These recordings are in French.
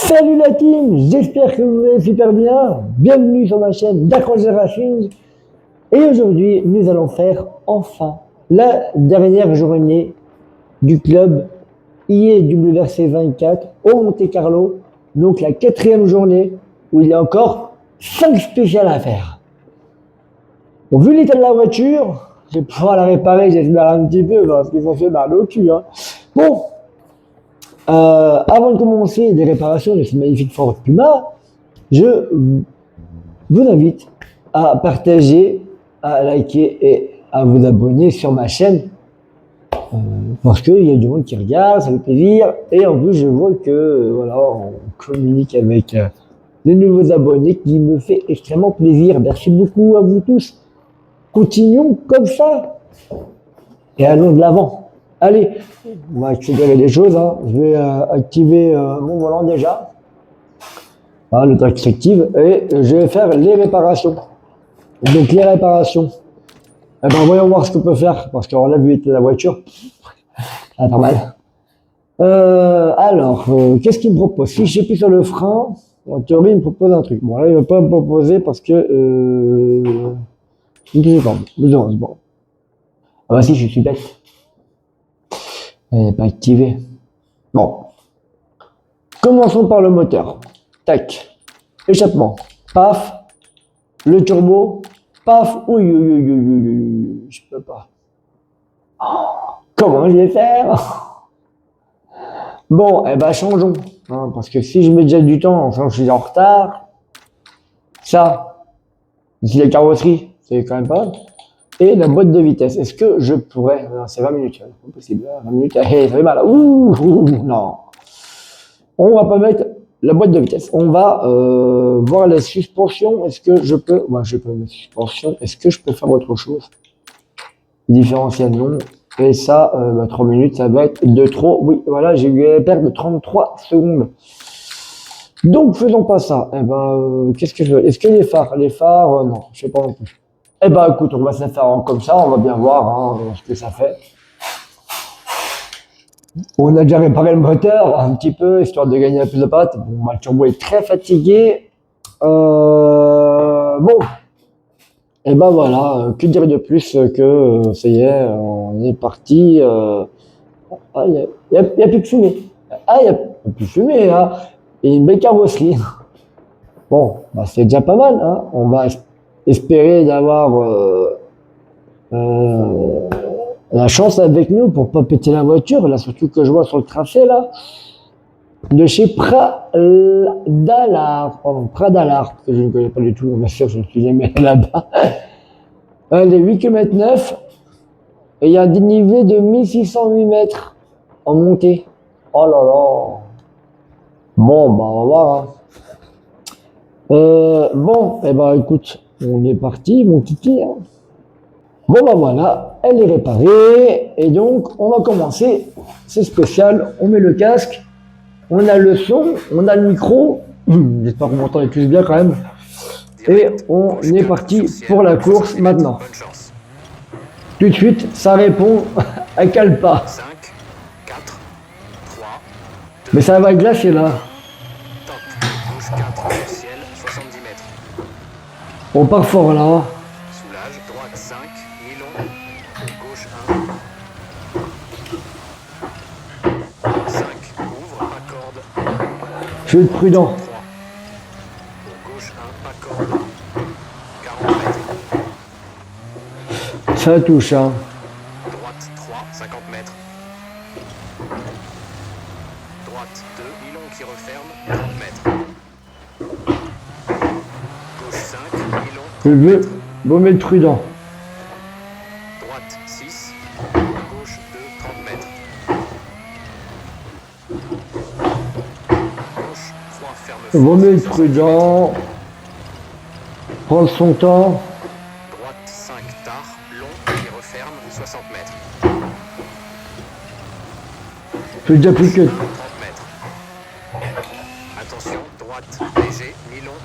Salut la team, j'espère que vous allez super bien. Bienvenue sur ma chaîne d'Across Racing. Et aujourd'hui, nous allons faire enfin la dernière journée du club IEWRC 24 au Monte Carlo. Donc la quatrième journée où il y a encore 5 spéciales à faire. Bon, vu l'état de la voiture, je vais pouvoir la réparer, j'espère un petit peu parce qu'ils ont fait mal au cul. Bon, avant de commencer les réparations de ce magnifique Ford Puma, je vous invite à partager, à liker et à vous abonner sur ma chaîne parce qu'il y a du monde qui regarde, ça fait plaisir. Et en plus, je vois que voilà, on communique avec les nouveaux abonnés qui me fait extrêmement plaisir. Merci beaucoup à vous tous. Continuons comme ça et allons de l'avant. Allez, on va accélérer les choses. Je vais activer mon volant déjà. Le temps qui s'active et je vais faire les réparations. Donc les réparations. Eh ben, voyons voir ce qu'on peut faire parce qu'on a vu la voiture. Ah, pas mal. Alors, qu'est-ce qu'il me propose? Si j'appuie sur le frein, en théorie, il me propose un truc. Bon, là, il ne va pas me proposer parce que... une seconde. Bon. Ah bah si, je suis bête. Elle n'est pas activée. Bon. Commençons par le moteur. Tac. Échappement. Paf. Le turbo. Paf. Oui. Je peux pas. Oh, comment je vais faire? Bon, eh ben changeons. Parce que si je mets déjà du temps, enfin je suis en retard. Ça, c'est la carrosserie, c'est quand même pas mal. Et la boîte de vitesse. Est-ce que je pourrais... Non, c'est 20 minutes. C'est pas possible. 20 minutes. Hey, ça fait mal. Non. On va pas mettre la boîte de vitesse. On va voir la suspension. Est-ce que je peux... Moi, je peux mettre suspension. Est-ce que je peux faire autre chose? Différentiel, non. Et ça, 3 minutes, ça va être de trop. Oui, voilà, j'ai eu une perte de 33 secondes. Donc, faisons pas ça. Eh ben, qu'est-ce que je veux? Est-ce que les phares? Les phares, non, je sais pas non plus. Eh ben, écoute, on va se faire comme ça. On va bien voir ce que ça fait. On a déjà réparé le moteur un petit peu, histoire de gagner un peu de patte. Bon, le turbo est très fatigué. Bon. Et ben voilà, que dire de plus que ça y est, on est parti. Il y a plus de fumée. Il y a plus de fumée, Et une belle carrosserie. Bon, c'est déjà pas mal, On va espérer d'avoir la chance avec nous pour pas péter la voiture. Là, surtout que je vois sur le tracé, là, de chez Pradalar, que je ne connais pas du tout, bien sûr, je ne suis jamais là-bas. Les 8 km 9, et il y a un dénivelé de 1608 mètres en montée. Oh là là. Bon, on va voir. Bon, écoute, on est parti, mon kiki. Bon, voilà, elle est réparée, et donc, on va commencer. C'est spécial, on met le casque. On a le son, on a le micro. J'espère qu'on m'entend tous bien quand même. Et on est parti pour la course maintenant. Tout de suite, ça répond à Calpa. 5, 4, 3, 2, mais ça va glacer là. Top. Gauche 4 au ciel, 70 mètres. On part fort là. Soulage, droite 5, mi-long, gauche 1. 5, ouvre, pas corde. Je vais être prudent. 3. Gauche 1, pas corde. 40 mètres. Ça touche, Droite 3, 50 mètres. Droite 2, mi-long qui referme, 30 mètres. Gauche 5, mi-long, 30 mètres. Bon, mais prudent. Droite 6, gauche 2, 30 mètres. Gauche 3, ferme. Bon, mais prudent. Prendre son temps. Droite 5, tard, long qui referme, 60 mètres. J'ai déjà plus que... 30 mètres. Attention, droite, léger, mi-long.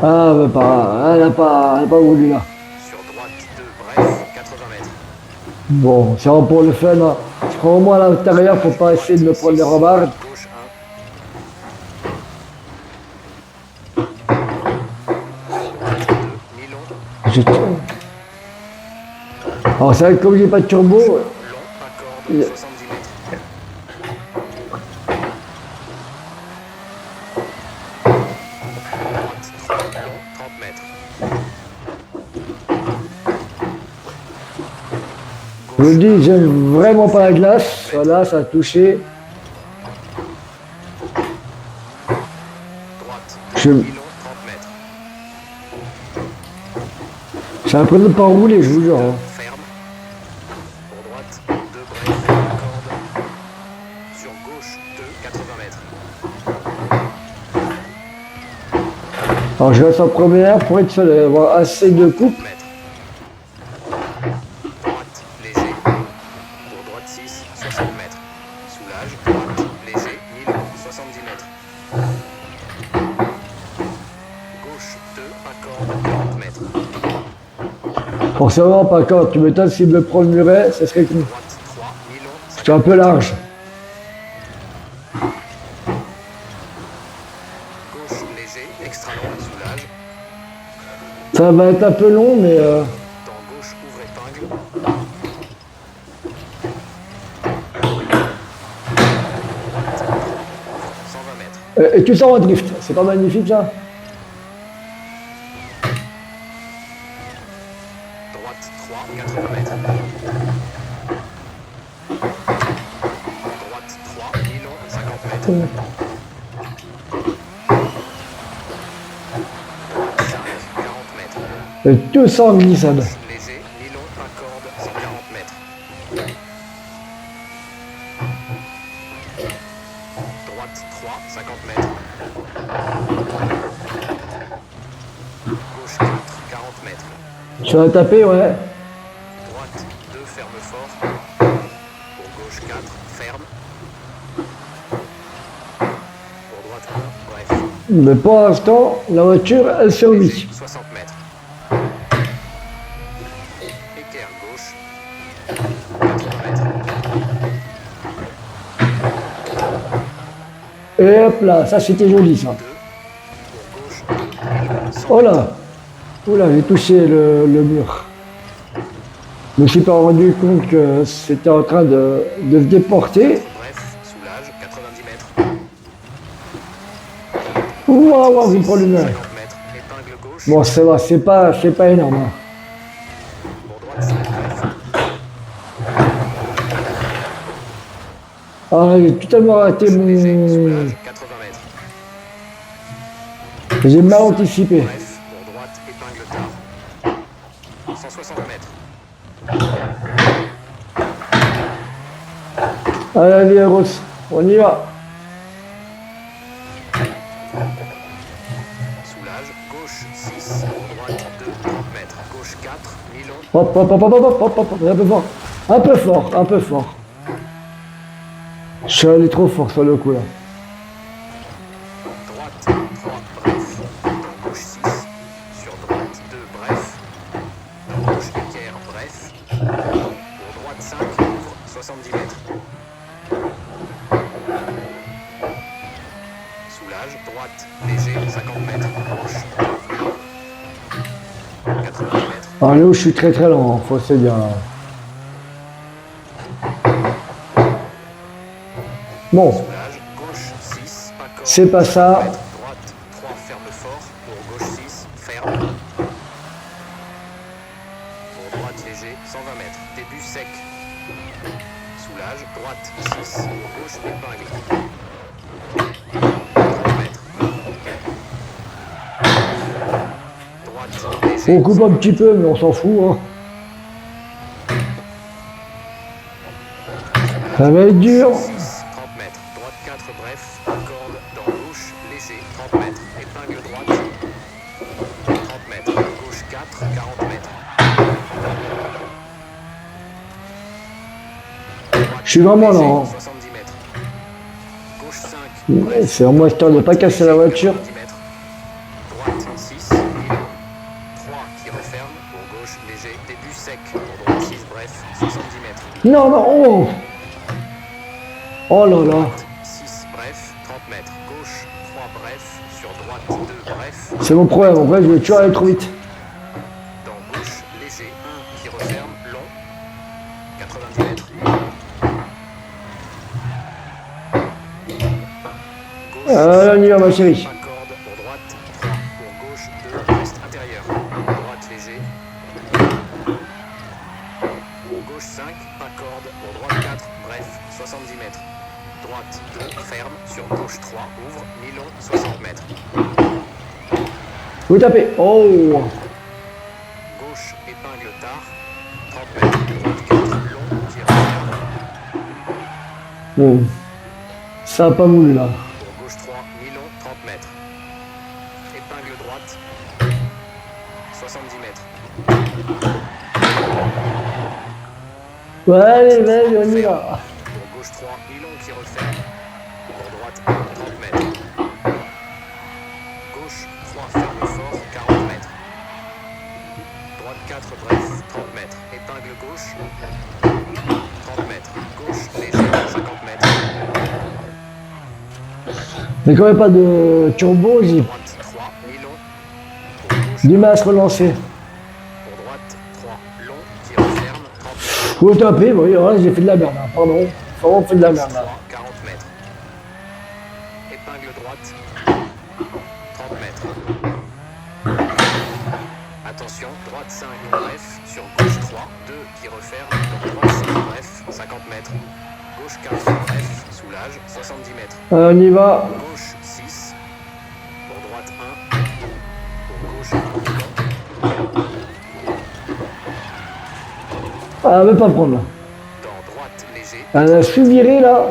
Elle n'a pas voulu là. Sur droite 2, bref, 80 mètres. Bon, c'est pour le fun. Je prends au moins à l'intérieur pour pas essayer de me prendre les rebardes. Gauche Je... Alors c'est vrai que comme j'ai pas de turbo, il- 70 mètres. Droite 3, long 30 mètres. je vous le dis, j'aime vraiment pas la glace. Voilà, ça a touché. Droite Je- 2, long 30 mètres. J'ai l'impression de pas rouler, je vous jure. Hein. Ferme. Pour droite 2 brefs, corde. Sur gauche 2, 80 mètres. Alors je reste en première pour être sûr d'avoir assez de coupe. 30 mètres. Droite léger. Pour droite 6, 60 mètres. Soulage, droite léger, mi-long, 70 mètres. Gauche 2, à corde, 40 mètres. Forcément, pas quand tu m'étonnes s'il me prend le muret, ça serait cool. Droite 3, mi-long, C'est un peu large. gauche léger, extra long, soulage. Ça va être un peu long, mais Dans gauche, ouvre épingle. Droite, ouvre, 120 mètres. et tu sors en drift. C'est pas magnifique ça? Droite 3, 80 mètres. Droite 3, mi-long, 50 mètres. Droite 5, 40 mètres. Et tout ça en glissade. Léger, mi-long, à corde, 140 mètres. Droite 3, 50 mètres. Gauche 4, 40 mètres. Tu vas taper, ouais. Droite 2, ferme fort. Pour gauche 4, ferme. Pour droite 1, bref. Mais pour l'instant, la voiture, elle survit. Léger, 60 mètres. Équerre gauche, 80 mètres. Et hop là, ça c'était joli ça. 2, pour gauche 2, 100 Oh là! Oh là, j'ai touché le mur. Je me suis pas rendu compte que c'était en train de se déporter. bref, soulage, 90 mètres. Waouh, waouh, il me prend le mur. 50 mètres, épingle gauche. Bon, ça va, c'est pas énorme. Hein. Pour droite 5 bref. Ah, j'ai totalement raté Léger, mon... soulage, 80 mètres. J'ai mal anticipé. Bref, pour droite, épingle tard. 160 mètres. Allez, Ross, on y va. Soulage, gauche 6, pour droite 2, 30 mètres. Gauche 4, mi-long. Hop, hop, hop, hop, hop, hop, hop, un peu fort. Un peu fort, un peu fort. Je suis allé trop fort sur le coup là. Droite 3, bref. Dans gauche 6. Sur droite 2, bref. Dans gauche équerre, bref. Pour droite 5, ouvre, 70 mètres. Soulage, droite, léger, 50 mètres. Gauche, 80 mètres. Alors là où je suis très très lent, faut se dire là. Bon, Soulage, gauche 6, accord. c'est pas ça. Droite 3, ferme fort. Pour gauche 6, ferme. Pour droite léger, 120 mètres. Début sec. Soulage, droite 6, pour gauche épingle. 30 mètres. Droite léger. On coupe un petit peu, mais on s'en fout. Hein. Ça va être dur. 6, 30 mètres. Droite 4, bref. Corde dans gauche, léger, 30 mètres. Épingle droite. 30 mètres. Gauche 4, 40 mètres. Droite, Je suis vraiment léger, lent. 70 mètres. Gauche 5, Ouais, bref. c'est en moi histoire de ne pas casser la voiture. 70 mètres. Droite 6, mi-long. 3 qui referme. Pour gauche, léger. Début sec. Pour droite 6, bref. 70 mètres. Non, non, oh! Oh là là. Droite 6, bref. 30 mètres. Gauche 3 bref, sur droite 2 bref. C'est mon problème, en vrai, je vais toujours aller trop vite. Dans gauche, léger 1 qui referme, long, 90 mètres. Gauche, On y va, ma chérie. pas corde, pour droite 3, pour gauche 2, reste intérieur. Droite léger. Gauche 5, pas corde, pour droite 4, bref, 70 mètres. Droite 2, ferme, sur gauche 3, ouvre, mi-long, 60 mètres. Vous tapez. Oh. Gauche, épingle tard, 30 mètres. Droite 4, long, qui referme. Bon. Ça a pas voulu là. Pour gauche 3, mi-long, 30 mètres. Épingle droite, 70 mètres. Ouais, allez, vas-y, on y va. Pour gauche 3, mi-long qui referme. Pour droite 1, 30 mètres. Gauche 3, ferme fort, 40 mètres. Droite 4, bref, 30 mètres. Épingle gauche, 30 mètres. Gauche, léger, 50 mètres. Mais quand même pas de turbo, j'ai Droite 3, mi-long. Pour gauche, du mal à se relancer. pour droite 3, long qui referme, 30 mètres. Vous tapez, oui, ouais, j'ai fait de la merde, hein, pardon. Vraiment fait de la merde là. 3, 40 mètres. Épingle droite, 30 mètres. Attention, droite 5, bref, sur gauche 3, 2 qui referme, donc droite 5, bref, 50 mètres. Gauche 4, bref, soulage, 70 mètres. On y va. Gauche 6, pour droite 1, pour gauche 1, Ah, elle veut pas prendre là. dans droite léger, Elle a su virer là.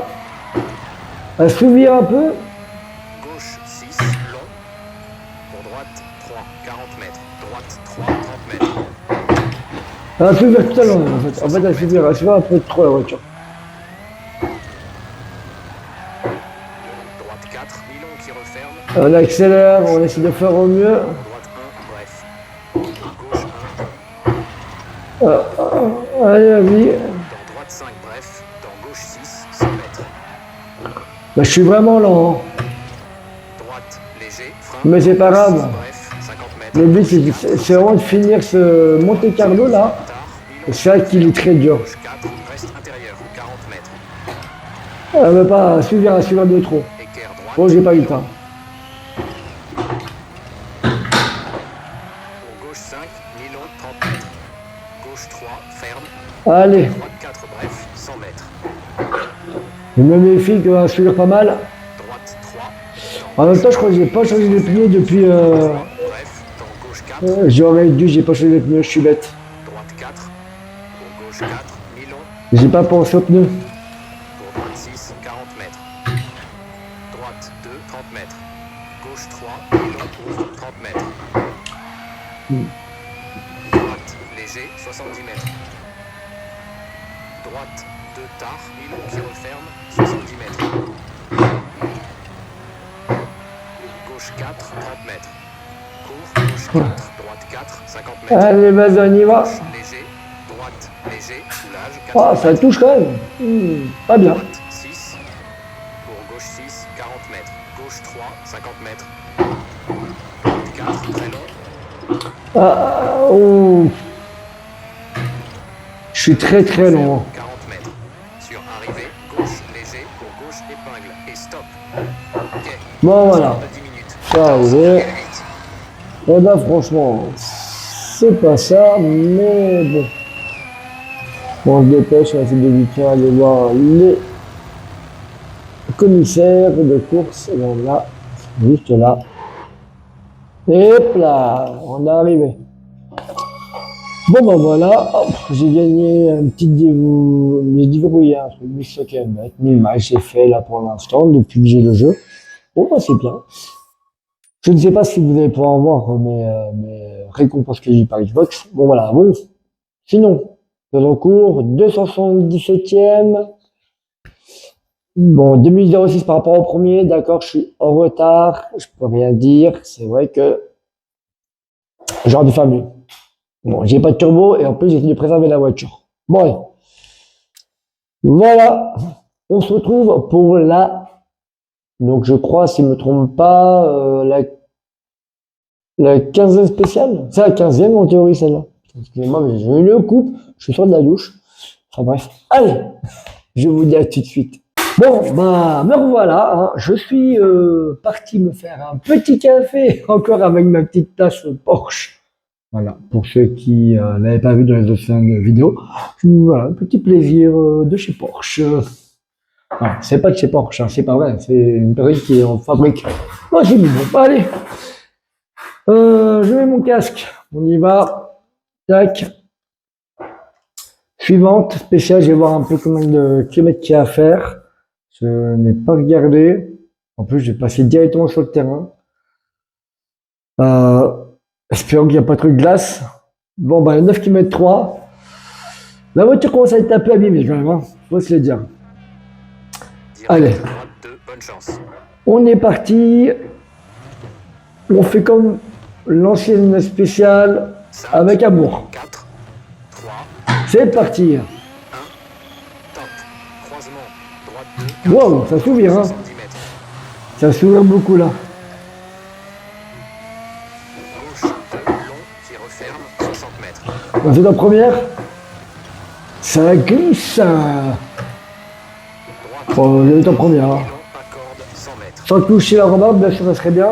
Elle a su virer un peu. gauche 6, long, pour droite 3, 40 mètres, droite 3, 30 mètres. Elle a su virer tout à l'heure en fait. En fait, elle a su virer. Elle a su virer un peu trop la voiture. Droite 4, mi-long qui referme, On accélère, on essaie de faire au mieux. pour droite 1, bref. Gauche 1, Allez, vas-y. dans droite 5, bref, dans gauche 6, 100 mètres. Bah, je suis vraiment lent. Hein. Droite léger, frein, Mais c'est pas grave. 6, bref, 50 mètres. Le but, c'est vraiment de finir ce Monte Carlo là. Tard, mi-long, Et c'est vrai qu'il est très dur. gauche 4, reste intérieur, 40 mètres. Elle veut pas suivre de trop. Équerre droite. Oh, j'ai pas eu le temps. Pour gauche 5, mi-long, 30 mètres. Gauche 3, ferme. Allez, Droite 4, bref, 100 mètres. je me méfie qu'elle va suivre pas mal. Droite 3, En même temps, je crois que j'ai pas changé les pneus depuis. bref, dans gauche 4, J'aurais dû, j'ai pas changé les pneus, je suis bête. droite 4. Pour gauche 4, mi-long. J'ai pas pensé aux pneus. Pour droite 6, 40 mètres. Droite 2, 30 mètres. Gauche 3, mi-long, ouvre, 30 mètres. Droite léger, 70 mètres. Droite 2 tard, mi-long qui referme, 70 mètres. Gauche 4, 30 mètres. Court, gauche 4, droite 4, 50 mètres. Allez, vas-y, on y va. Gauche léger, droite léger, soulage, 80 Ah, ça mètres. touche quand même. Pas bien. Droite 6, pour gauche 6, 40 mètres. Gauche 3, 50 mètres. Droite 4, très long. Oh. Je suis très très lent. 40 mètres. Sur arrivée, gauche léger, pour gauche épingle. Et stop. Ok. Bon, voilà. De 10 minutes. Ça, vous voyez. Allez vite. Eh ben, franchement, c'est pas ça, mais bon. Bon, on se dépêche, on va essayer de vite faire aller voir les commissaires de course. Et on là, juste là. Et hop là, on est arrivé. Bon ben voilà, hop, j'ai gagné un petit j'ai débrouillé un truc, 1100 km, 1000 miles, c'est fait là pour l'instant, depuis que j'ai le jeu. Bon ben c'est bien. Je ne sais pas si vous allez pouvoir voir mes récompenses que j'ai par Xbox. Bon voilà, bon. Sinon, en cours, 277e. Bon, 2006 par rapport au premier, d'accord, je suis en retard, je peux rien dire, c'est vrai que j'aurais dû faire mieux. Bon, j'ai pas de turbo et en plus j'ai essayé de préserver la voiture. Bon, allez. Voilà, on se retrouve pour la Donc je crois, si je me trompe pas, la quinzaine spéciale. C'est la quinzième en théorie celle-là. Excusez-moi, mais je le coupe. Je suis sur de la douche. Enfin bref. Allez, je vous dis à tout de suite. Bon, bah, me revoilà, hein. Je suis parti me faire un petit café, encore avec ma petite tasse Porsche. Voilà, pour ceux qui n'avaient pas vu dans les autres 5 vidéos. Voilà, un petit plaisir de chez Porsche. Non, c'est pas de chez Porsche, hein, c'est pas vrai, c'est une personne qui est en fabrique. Moi, j'ai mis bon, allez. Je mets mon casque, on y va. Tac. Suivante, spéciale, je vais voir un peu combien de kilomètres qu'il y a à faire. Je n'ai pas regardé. En plus, je vais passer directement sur le terrain. Euh, Espérons qu'il n'y a pas trop de glace. Bon, bah, 9 km 3. La voiture commence à être un peu abîmée quand même, hein. Faut se le dire. Allez. Droite 2, bonne chance. On est parti. On fait comme l'ancienne spéciale 5, avec amour. 4, 3, C'est parti. top. Croisement, droite 2, Wow, ça s'ouvre, hein. 70 mètres. Ça s'ouvre beaucoup là. Gauche 2, long, qui referme, 60 mètres. On fait la première. Ça glisse. Droite Bon, je vais en première. long, Hein. accorde, 100 mètres. Sans toucher la remorque, bien sûr, ça serait bien.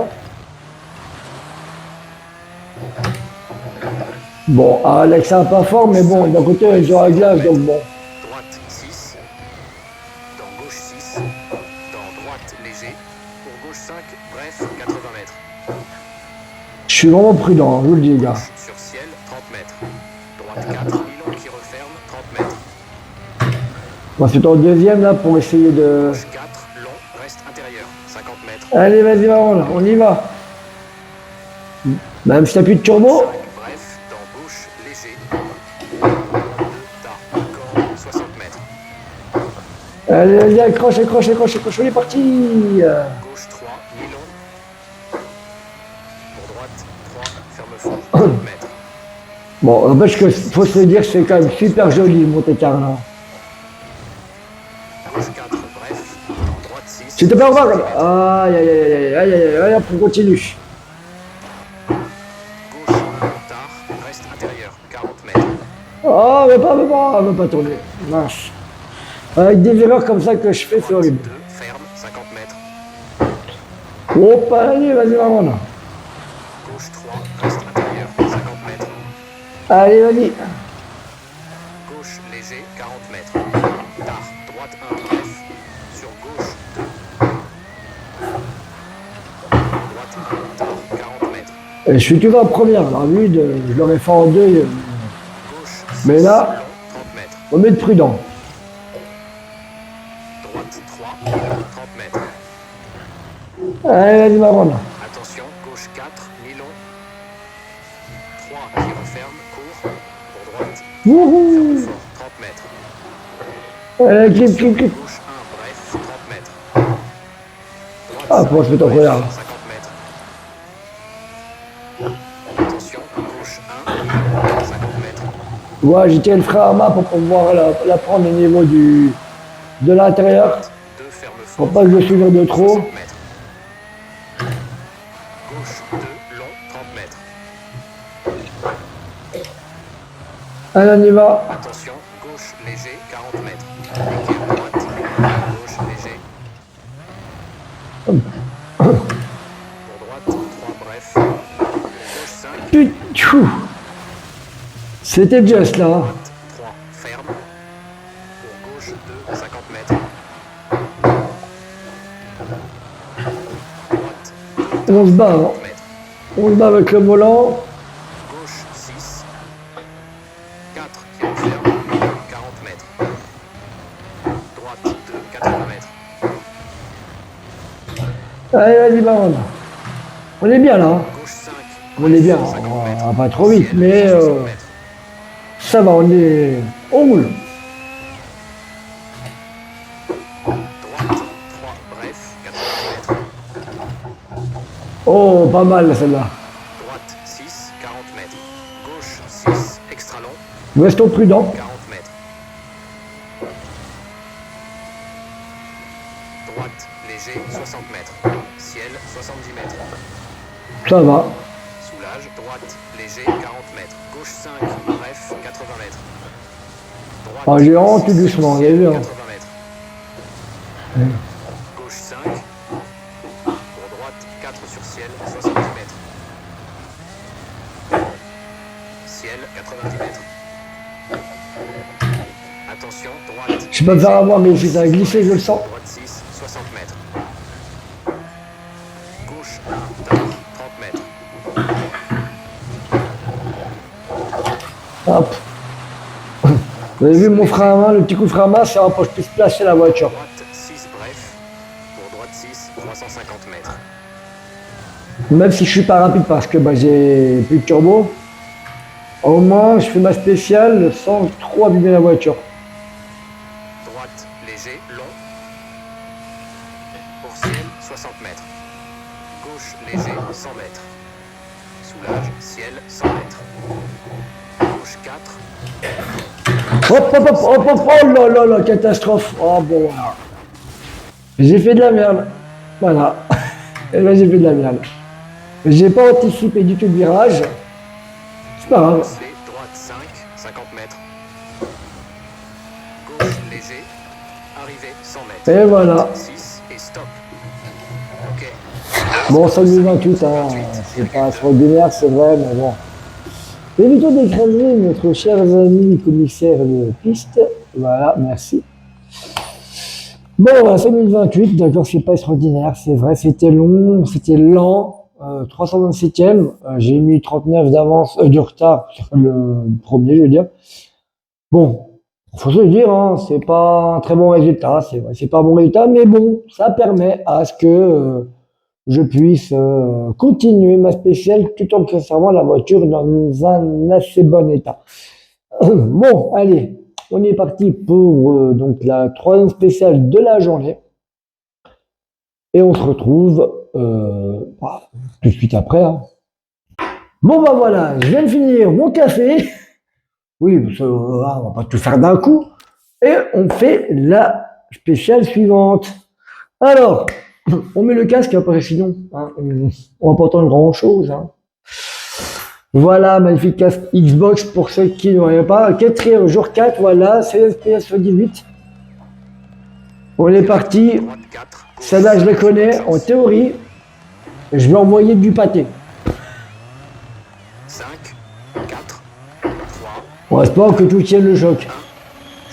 Bon, Alex, ça va pas fort, mais bon, d'un côté, ils ont un glace, donc bon. Droite 6, dans gauche 6, dans droite léger, pour gauche 5, bref, 80 mètres. Je suis vraiment prudent, hein, je vous le dis, les gars. Gauche sur ciel, 30 mètres. Droite 4, mi-long qui referme, 30 mètres. Moi, c'est en deuxième, là, pour essayer de... Gauche 4, long, reste intérieur, 50 mètres. Allez, vas-y, maman, là, on y va. Même si t'as plus de turbo, 5, bref, dans gauche léger. 2, tard, corde, 60 mètres. allez, vas-y, accroche, accroche, accroche, accroche, on est parti. Gauche 3, mi-long. Pour droite 3, ferme fond, 30 mètres. Bon, n'empêche que, faut se le dire, c'est quand même super joli, Monte-Carlo. Gauche 4, bref, dans droite 6. S'il te plaît, revoir, aïe, aïe, aïe, aïe, aïe, aïe, aïe, hop, on continue. Gauche 1, tard, reste intérieur, 40 mètres. Oh, mais pas tourner. Mince. Avec des erreurs comme ça que je fais, c'est Droite horrible. 2, ferme, 50 mètres. Hop, allez, vas-y, maman, là. Gauche 3, reste intérieur, 50 mètres. Allez, vas-y. Gauche léger, 40 mètres. Tard, droite 1, bref. Sur gauche 2. Droite 1, tard, 40 mètres. Et je suis toujours en première, là, lui, je l'aurais fait en deux. Gauche 6, Mais là- long, 30 mètres. On met de prudent. Droite 3, 30 mètres. Allez, vas-y, maman, là. Attention, gauche 4, mi-long. 3 qui referme, court. Pour droite, Wouhou. ferme fort, 30 mètres. Allez, clip, clip, clip. Gauche 1, bref, 30 mètres. Droite Ah, 5, pour se mettre en bref, colère. 50 mètres. Attention, gauche 1, mi-long, 50 mètres. Ouais, j'ai tiré le frein à main pour pouvoir la prendre au niveau de l'intérieur. 2, ferme Pour fort. pas que je suive de trop. 60 mètres. Gauche 2, long, 30 mètres. Allez, on y va. Attention, gauche léger, 40 mètres. Piqué à droite, gauche léger. Pour droite, 3 bref. Pour gauche 5, Tchou. C'était juste là. 3 ferme. Pour gauche 2, 50 mètres. Droite, On se bat, hein. 30 mètres. On se bat avec le volant. Gauche 6. 4 qui referme, 40 mètres. Droite 2, 80 mètres. Allez, vas-y, maman, là. On est bien, là. Hein. Gauche 5. On est bien. 50 On mètres. va pas trop vite, Ciel, mais 60 mètres. ça va, on est... On roule. Droite 3 bref, 80 mètres. Oh, pas mal, celle-là. Droite 6, 40 mètres. Gauche 6, extra long, Restons prudents. 40 mètres. Droite léger, 60 mètres. 70 mètres. Ça va. Soulage, droite, léger, 40 mètres. Gauche 5, bref, 80 mètres. Droite, Ah, j'ai vraiment tout 6, doucement, vous avez vu, hein. 80 mètres. Gauche 5. Pour droite, 4 sur ciel, 70 mètres. Ciel, 90 mètres. Attention, droite. Je sais pas me faire avoir, mais si ça a glissé, je le sens. Droite 6, 60 mètres. Gauche 1, tard, 30 mètres. Hop. Vous avez vu mon frein à main, le petit coup de frein à main, c'est pour que je puisse placer la voiture. Droite 6, bref. Pour droite 6, 350 mètres. Même si je suis pas rapide parce que bah, j'ai plus de turbo, au moins je fais ma spéciale sans trop abîmer la voiture. Droite, léger, long. Pour ciel, 60 mètres. Gauche, léger, 100 mètres. Soulage, ciel, 100 mètres. Gauche 4. Hop, hop, hop, hop, hop, oh là là là, catastrophe. Oh bon, voilà. J'ai fait de la merde. Voilà. Et là j'ai fait de la merde. J'ai pas anticipé du tout le virage. C'est pas grave. Bracelet, droite 5, 50 mètres. Gauche, léger. Arrivée, 100 mètres. Et voilà. Droite, 6 et stop. Ok. Bon, 128, hein, c'est pas extraordinaire, c'est vrai, mais bon. Évitons d'écraser notre chers amis commissaire de piste. Voilà, merci. Bon, 5028, d'accord, c'est pas extraordinaire, c'est vrai, c'était long, c'était lent. 327e, j'ai mis 39 d'avance, de retard sur le premier, je veux dire. Bon, faut se le dire, hein, c'est pas un très bon résultat, c'est vrai, c'est pas un bon résultat, mais bon, ça permet à ce que je puisse continuer ma spéciale tout en conservant la voiture dans un assez bon état. Bon, allez, on est parti pour donc la troisième spéciale de la journée. Et on se retrouve tout de suite après. Hein. Bon, bah voilà, je viens de finir mon café. Oui, parce que, on va pas tout faire d'un coup. Et on fait la spéciale suivante. Alors, on met le casque après, sinon, hein, on va pas entendre grand chose. Hein. Voilà, magnifique casque Xbox pour ceux qui n'auraient pas. Quatrième jour 4, voilà, 16 FPS sur 18. On est parti. Droite 4. Celle-là, je la connais en théorie. Je vais envoyer du pâté. 5, 4, 3, On espère que tout tienne le choc.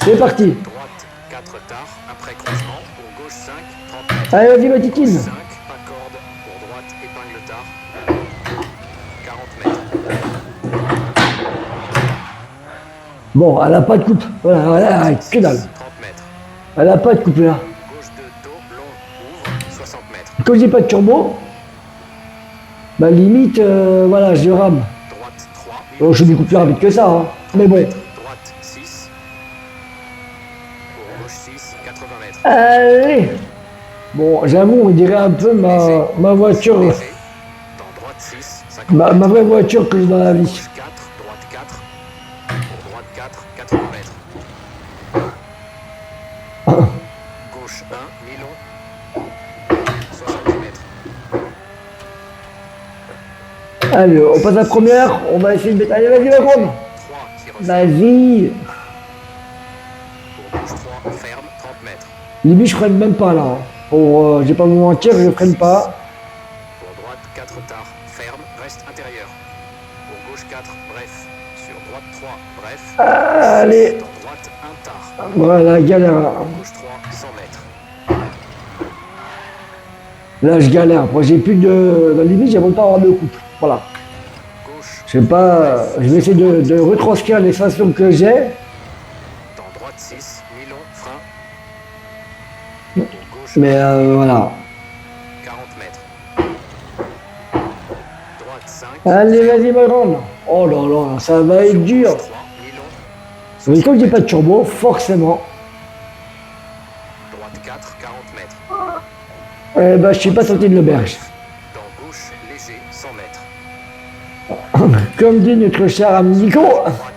C'est parti. droite 4 tard, après croisement, pour gauche 5, 30 mètres. Allez, vas-y, ma titine. 5, pas corde, pour droite, épingle tard, 40 mètres. Bon, elle a pas de coupe. Voilà, voilà, que dalle. 30 mètres. Elle a pas de coupe là. Gauche de dos, long, ouvre, 60 mètres. Comme j'ai pas de turbo, bah limite, voilà, je rame. Droite 3, Oh, je suis beaucoup plus rapide que ça, hein. Mais bon. droite 6, pour gauche 6, 80 mètres. Allez. Bon, j'avoue, on dirait un peu ma voiture, Léger, dans droite 6, 50 ma mètres. vraie voiture que j'ai dans la vie. Gauche 4, droite 4, pour droite 4, 80 mètres. Gauche 1, mi-long, 70 mètres. Allez, on passe à la première, on va essayer de mettre. Allez, vas-y, la grande. 3 qui refait. Vas-y. Pour gauche 3, ferme, 30 mètres. Limite, je freine même pas là. Hein. Pour, j'ai pas vous mentir, je freine pas. Pour droite 4 tard, ferme, reste intérieur. Pour gauche 4, bref. Sur droite 3, bref. Allez. Dans droite 1 tard. Voilà, galère. Pour gauche 3, 100 mètres. Là, je galère. Moi, j'ai plus de. La limite, j'aimerais pas avoir de coupe. Voilà. Gauche, Je sais pas. Je vais essayer de retranscrire les sensations que j'ai. dans droite 6, mi-long, frein. Pour gauche Mais voilà. 40 mètres. Droite 5. Allez, vas-y, ma grande. Oh là là, ça va être dur. Gauche 3, mi-long. Mais comme j'ai pas de turbo, forcément, Droite 4, 40 mètres. je suis pas sorti de l'auberge. Dans gauche, léger, 100 mètres. Comme dit notre cher ami Nico,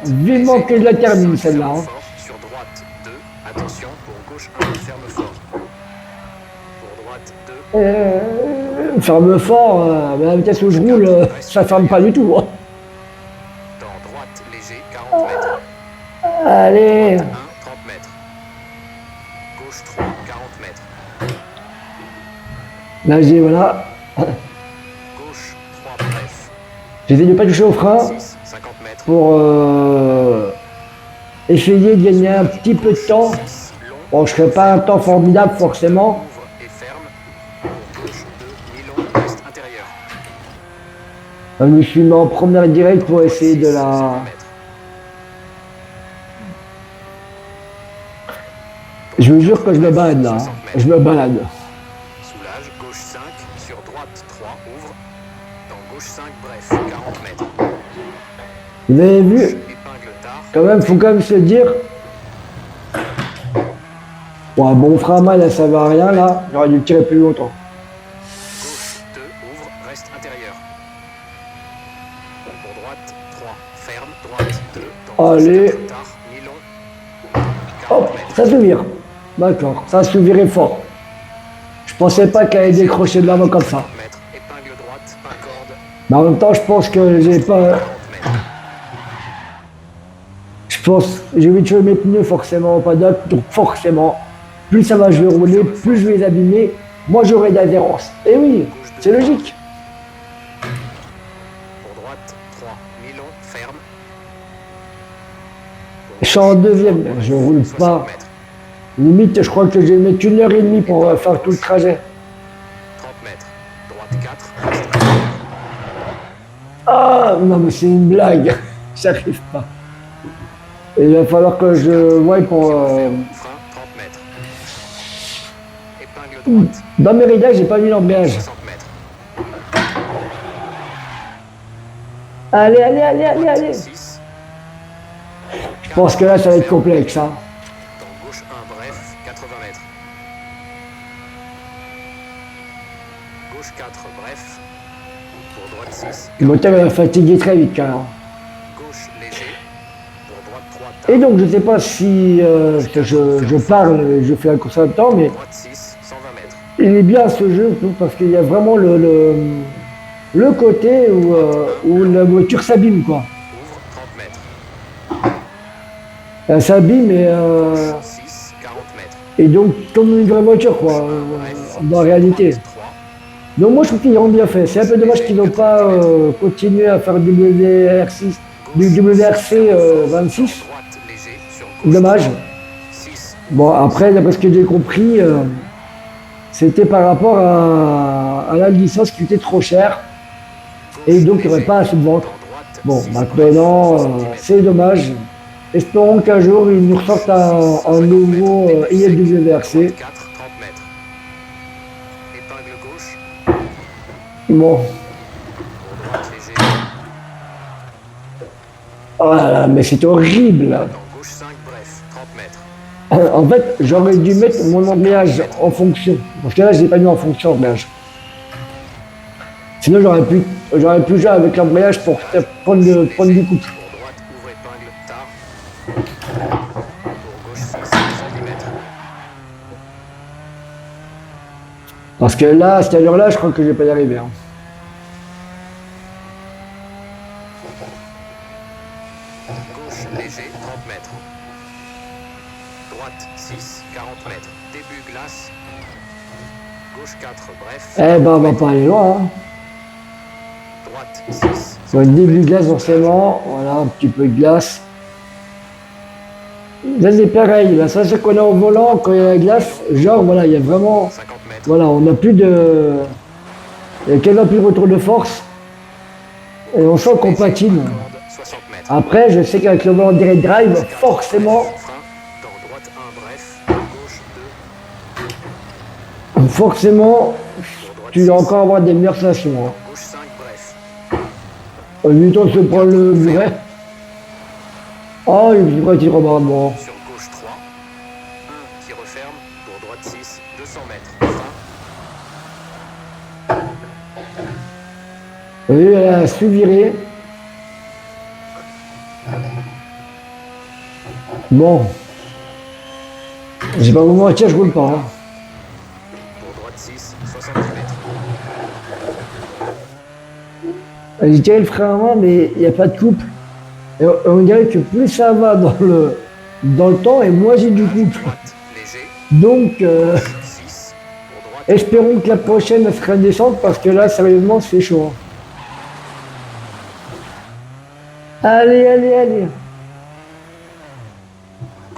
vivement que je la termine celle-là. Hein. Fort, sur droite 2, attention, pour gauche 1, ferme fort. Pour droite 2, Ferme fort, mais à la vitesse où je roule, ça ferme pas du tout. Hein. Dans droite léger, 40 mètres. Allez, 1, 30 mètres. Gauche 3, 40 mètres. là je dis voilà, Gauche 3, bref. j'essaie de pas toucher au frein 6, 50 mètres. pour essayer de gagner un petit peu de temps. 6, long. Bon, je ne ferai pas un temps formidable forcément. Ouvre et ferme. Pour gauche 2, mi-long, reste intérieur. Je me suis mis en première directe pour essayer de 6, la... 120 mètres. Je vous jure que je me balade là, hein. Je me balade. Soulage, gauche 5, sur droite 3, ouvre. Dans gauche 5, bref, 40 mètres. Vous avez vu, Épingle tard. quand même, faut quand même se dire... Bon, un bon frein à main, là, ça va rien, là. J'aurais dû le tirer plus longtemps. Gauche 2, ouvre, reste intérieur. Pour droite 3, ferme, droite 2, dans Allez. gauche 4, tard, mi-long. 40 Hop, mètres. ça se vire. D'accord, ça se virait fort. Je pensais pas qu'elle allait décrocher de l'avant comme ça. 50 mètres. Épingle droite, pas corde, Mais en même temps, je pense que j'ai pas... 40 mètres. Je pense, j'ai vite jouer mes pneus forcément au paddock, donc forcément, plus ça va jouer rouler, plus je vais les abîmer, moi j'aurai d'adhérence. Et oui, c'est logique. Pour droite 3, mi-long, ferme. Je suis en deuxième, je roule 60 pas. mètres. Limite, je crois que je vais mettre 1h30 pour faire tout le trajet. 30 mètres. Droite 4, reste intérieur. Ah, non mais c'est une blague, j'arrive pas. Et il va falloir que je voie pour... Frein 30 mètres. Épingle droite, Dans mes réglages, j'ai pas mis l'embrayage. 60 mètres. Allez, allez, allez, allez, allez. 6. Je pense que là, ça va être complexe. Hein. Dans gauche 1, bref, 80 mètres. Gauche 4, bref. Pour droite 6. Le moteur va fatiguer très vite quand même. Gauche léger. Pour droite 3, tard. Et donc, je sais pas si je parle, je fais un course en même temps, mais Droite 6, 120 mètres. il est bien ce jeu, je trouve, parce qu'il y a vraiment le côté où la voiture s'abîme, quoi. Ouvre 30 mètres. Elle s'abîme et, 6, 40 mètres. et donc, comme une vraie voiture, quoi, dans la réalité. 3. Donc moi, je trouve qu'ils ont bien fait. C'est un peu dommage qu'ils n'ont pas continué à faire WRC 26. Droite léger sur gauche. Dommage. 6. Bon, après, d'après ce que j'ai compris, c'était par rapport à la licence qui était trop chère. Et donc, il n'y aurait pas assez de ventes. Bon, maintenant, c'est dommage. Espérons qu'un jour, ils nous ressortent un nouveau ILWRC. 4, 30 mètres. Épingle gauche. Bon, Pour droite léger. oh là là, mais c'est horrible. Dans gauche 5, bref, 30 mètres. En fait, j'aurais dû mettre mon embrayage en fonction. Parce que là, je n'ai pas mis en fonction l'embrayage. Sinon, j'aurais pu jouer avec l'embrayage pour prendre du coup. Pour droite, ouvre épingle tard. Pour gauche 6, 100 mm. Parce que là, à cette allure-là, je crois que je vais pas y arriver. Hein. Gauche léger, 30 mètres. Droite 6, 40 mètres. Début glace. Gauche 4, bref. Eh ben, on va pas aller loin. Hein. Droite 6. Sur le début de glace, forcément. Voilà, un petit peu de glace. Là, c'est pareil. La sensation qu'on a au volant, quand il y a la glace, genre, voilà, il y a vraiment... 50 mètres. Voilà, on n'a plus de... Il y a quasiment plus de retour de force. Et on sent qu'on patine. Corde, 60 mètres. Après, je sais qu'avec le volant direct drive, forcément, Frein. Dans droite 1, bref. Gauche 2. forcément, Pour droite tu vas 6. encore avoir des meilleures sensations. Hein. Gauche 5, bref. Évitons de se prendre le muret. Oh, il pourrait être remarquable. Sur gauche 3. 1 qui referme. Pour droite 6. 200 mètres. Frein. Vous voyez, elle a su virer. Bon. J'ai pas vous mentir, je roule pas. Hein. Pour droite 6. 70 mètres. J'ai tiré le frein avant, mais il n'y a pas de couple. Et on dirait que plus ça va dans le temps, et moins j'ai du couple. Droite, léger. Donc, 6. Pour droite. espérons que la prochaine elle sera descente, parce que là, sérieusement, c'est chaud. Allez, allez, allez.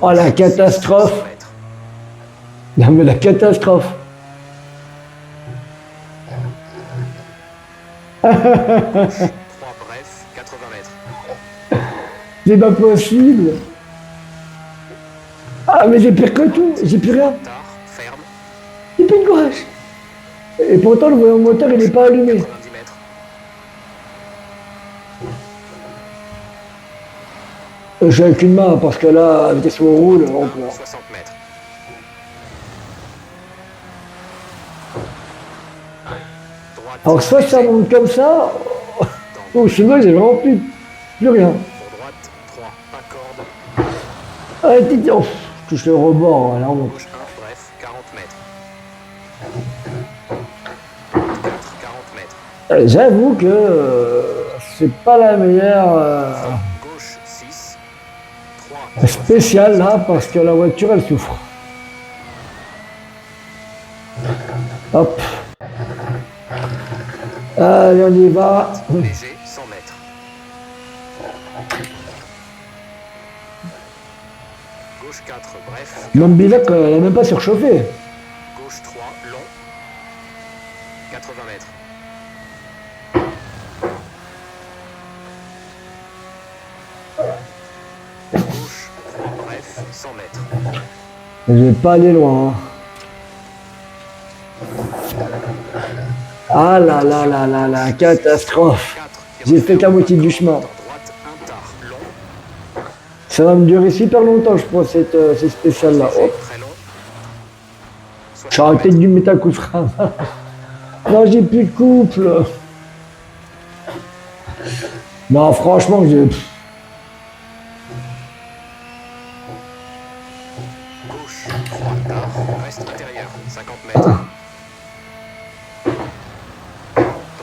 Oh, la catastrophe. 100 mètres. Non, mais la catastrophe. 3 bref, 80 mètres. C'est pas possible. Ah, mais j'ai pire que tout. J'ai plus rien. Tard, ferme. J'ai plus de courage. Et pourtant, le voyant moteur, il n'est pas allumé. 90 mètres. Je suis avec une main, parce que là, à la vitesse où on roule, on peut. 60 mètres. Droite. Alors, soit ça léger. monte comme ça, ou sinon, j'ai vraiment plus rien. Pour droite, 3. Pas corde. Arrêtez, oh, je touche le rebord, là, on monte. Gauche 1, bref, 40 mètres. Droite 4, 40 mètres. J'avoue que c'est pas la meilleure Gauche 6. 3. spéciale, là, parce que la voiture, elle souffre. Hop. Allez, on y va. Léger, 100 mètres. Gauche 4, bref. L'Ambilac, elle n'a même pas surchauffé. Gauche 3, long. 80 mètres. Gauche 3, bref, 100 mètres. Je vais pas aller loin. Hein. Ah là là là là là, catastrophe. 4, J'ai fait qu'à moitié du chemin. droite, un tard, long. Ça va me durer super longtemps, je pense, cette spéciale-là. Hop. Très long. J'aurais peut-être dû mettre un coup de frein. Non, j'ai plus de couple. Non, franchement, j'ai... Gauche 3, tard, reste intérieur, 50 mètres.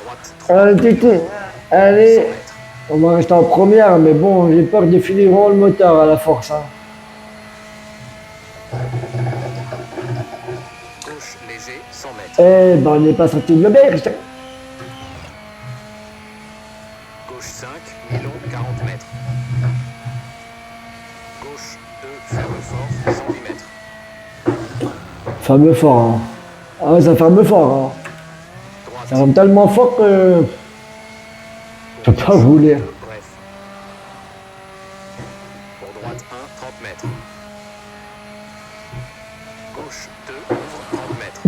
Droite 3, Allez, Tété, 100 allez. mètres. On va rester en première, mais bon, j'ai peur de finir vraiment le moteur à la force. Hein. Gauche léger, 100 mètres. Eh ben, on n'est pas sorti de l'auberge. Gauche 5, mi-long, 40 mètres. Gauche 2, ferme fort, 110 mètres. Fameux fort. Hein. Ah ouais, ça ferme fort. Hein. Droite, Ça ferme tellement fort que... Je peux pas vous lire. bref. Pour droite 1, 30 mètres. Gauche 2, ouvre 30 mètres.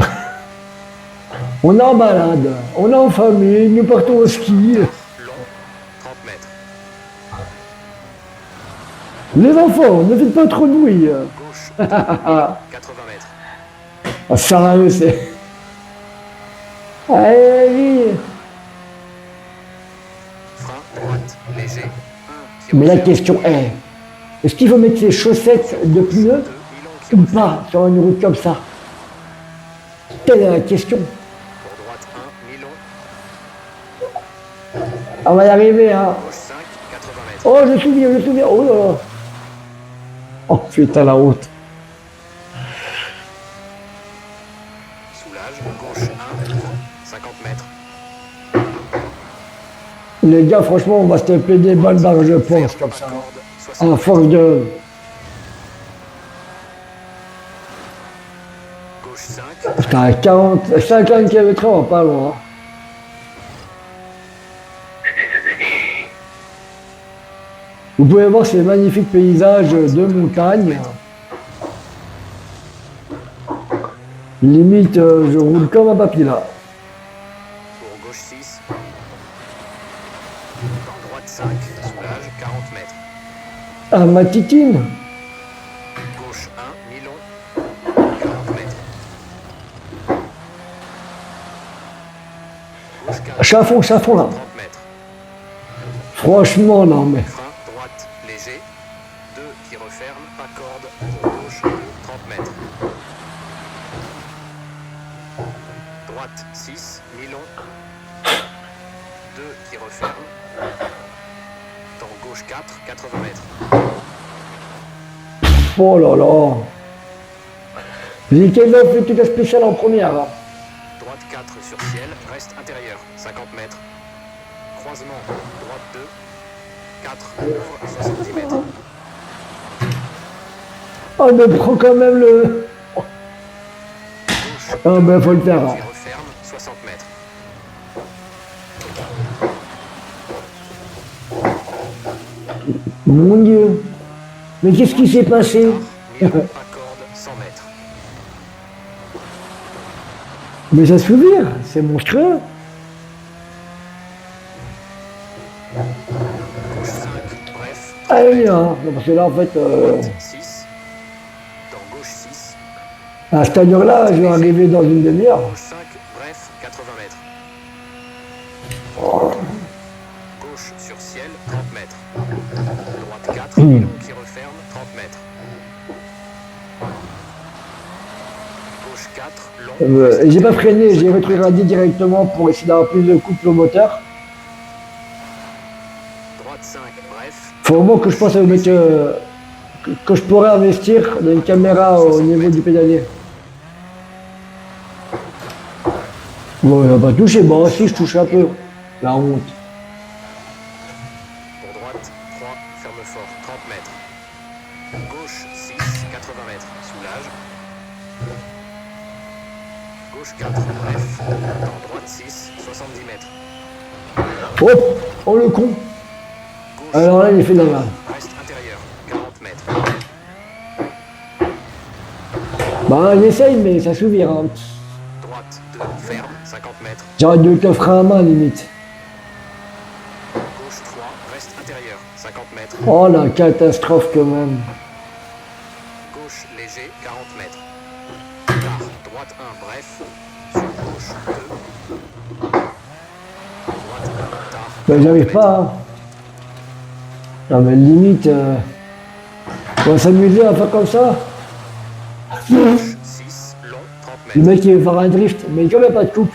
On est en balade, on est en famille, nous partons au ski. Long, 30 mètres. Les enfants, ne faites pas trop de bruit. Gauche 2, 80 mètres. Ah, sérieux, c'est... Allez, allez. Frein, droite, léger. 1, Mais la question est, est-ce qu'il faut mettre ses chaussettes de pneus 2, mi-long, qui ou refait. pas sur une route comme ça? Telle est la question. Pour droite 1, mi-long. On va y arriver, hein. Gauche 5, 80 mètres. Oh, je me souviens. Oh là là. Oh putain, la route. Soulage, gauche 1, ouvre 50 mètres. Les gars, franchement, on va se taper des balles barres, je pense, comme ça. Corde, 60 À force de... Gauche 5, Putain, 40... 50 km/h, on va pas loin. Hein. Vous pouvez voir ces magnifiques paysages de montagne. Limite, je roule comme un papy là. pour gauche 6. Dans droite 5, soulage, 40 mètres. Ah, ma titine. Gauche 1, mi-long, 40 mètres. Gauche 4, Je suis à fond là. 30 mètres. Franchement, non mais... Frein, droite, léger. 2 qui referme, pas corde, pour gauche 2, 30 mètres. Droite 6, mi-long. 2 qui referme. Dans gauche 4, 80 mètres. Oh là là. J'ai Kevin fait toute la spéciale en première. Hein. Droite 4 sur ciel, reste intérieur, 50 mètres. Croisement, droite 2, 4, ouvre, 70 mètres. Oh, mais prends quand même le... Gauche, Ah ben faut le faire. Hein. qui referme, 60 mètres. Mon Dieu. Mais qu'est-ce qui s'est passé? Milieu, accorde, 100 mètres. Mais ça se souvient, c'est monstrueux. Gauche 5, bref, Allez, hein. Non, parce que là, en fait, 6. Dans gauche 6. à cette allure-là, je vais arriver dans une demi-heure. Gauche 5, bref, 80 mètres. Gauche sur ciel, 30 mètres. Droite 4, long qui referme, 30 mètres. Gauche 4, long. Et j'ai pas freiné, j'ai rétrogradé directement pour essayer d'avoir plus de couple au moteur. Droite 5, bref. Faut vraiment que je pense à mettre que je pourrais investir dans une caméra au niveau du pédalier. Bon, il va pas toucher, bon si je touche un peu. La honte. Pour droite 3, ferme fort, 30 mètres. Gauche 6, 80 mètres. Soulage. Gauche 4, bref. Dans droite 6, 70 mètres. Hop, oh le con. Gauche, Alors là, il est fait de la main. reste intérieur, 40 mètres. Bah, il essaye, mais ça s'ouvre. Hein. Droite 2, ferme, 50 mètres. J'aurais dû le frein à main, limite. Gauche 3, reste intérieur, 50 mètres. Oh la catastrophe quand même. Gauche léger, 40 mètres. Tard, droite 1, bref. Sur gauche 2. Droite 1, tard. Ben j'arrive pas. Hein. Non mais limite, on va s'amuser à faire comme ça. Gauche 6, long, 30 Le mètres. mec il veut faire un drift, mais comme il n'y a pas de coupe,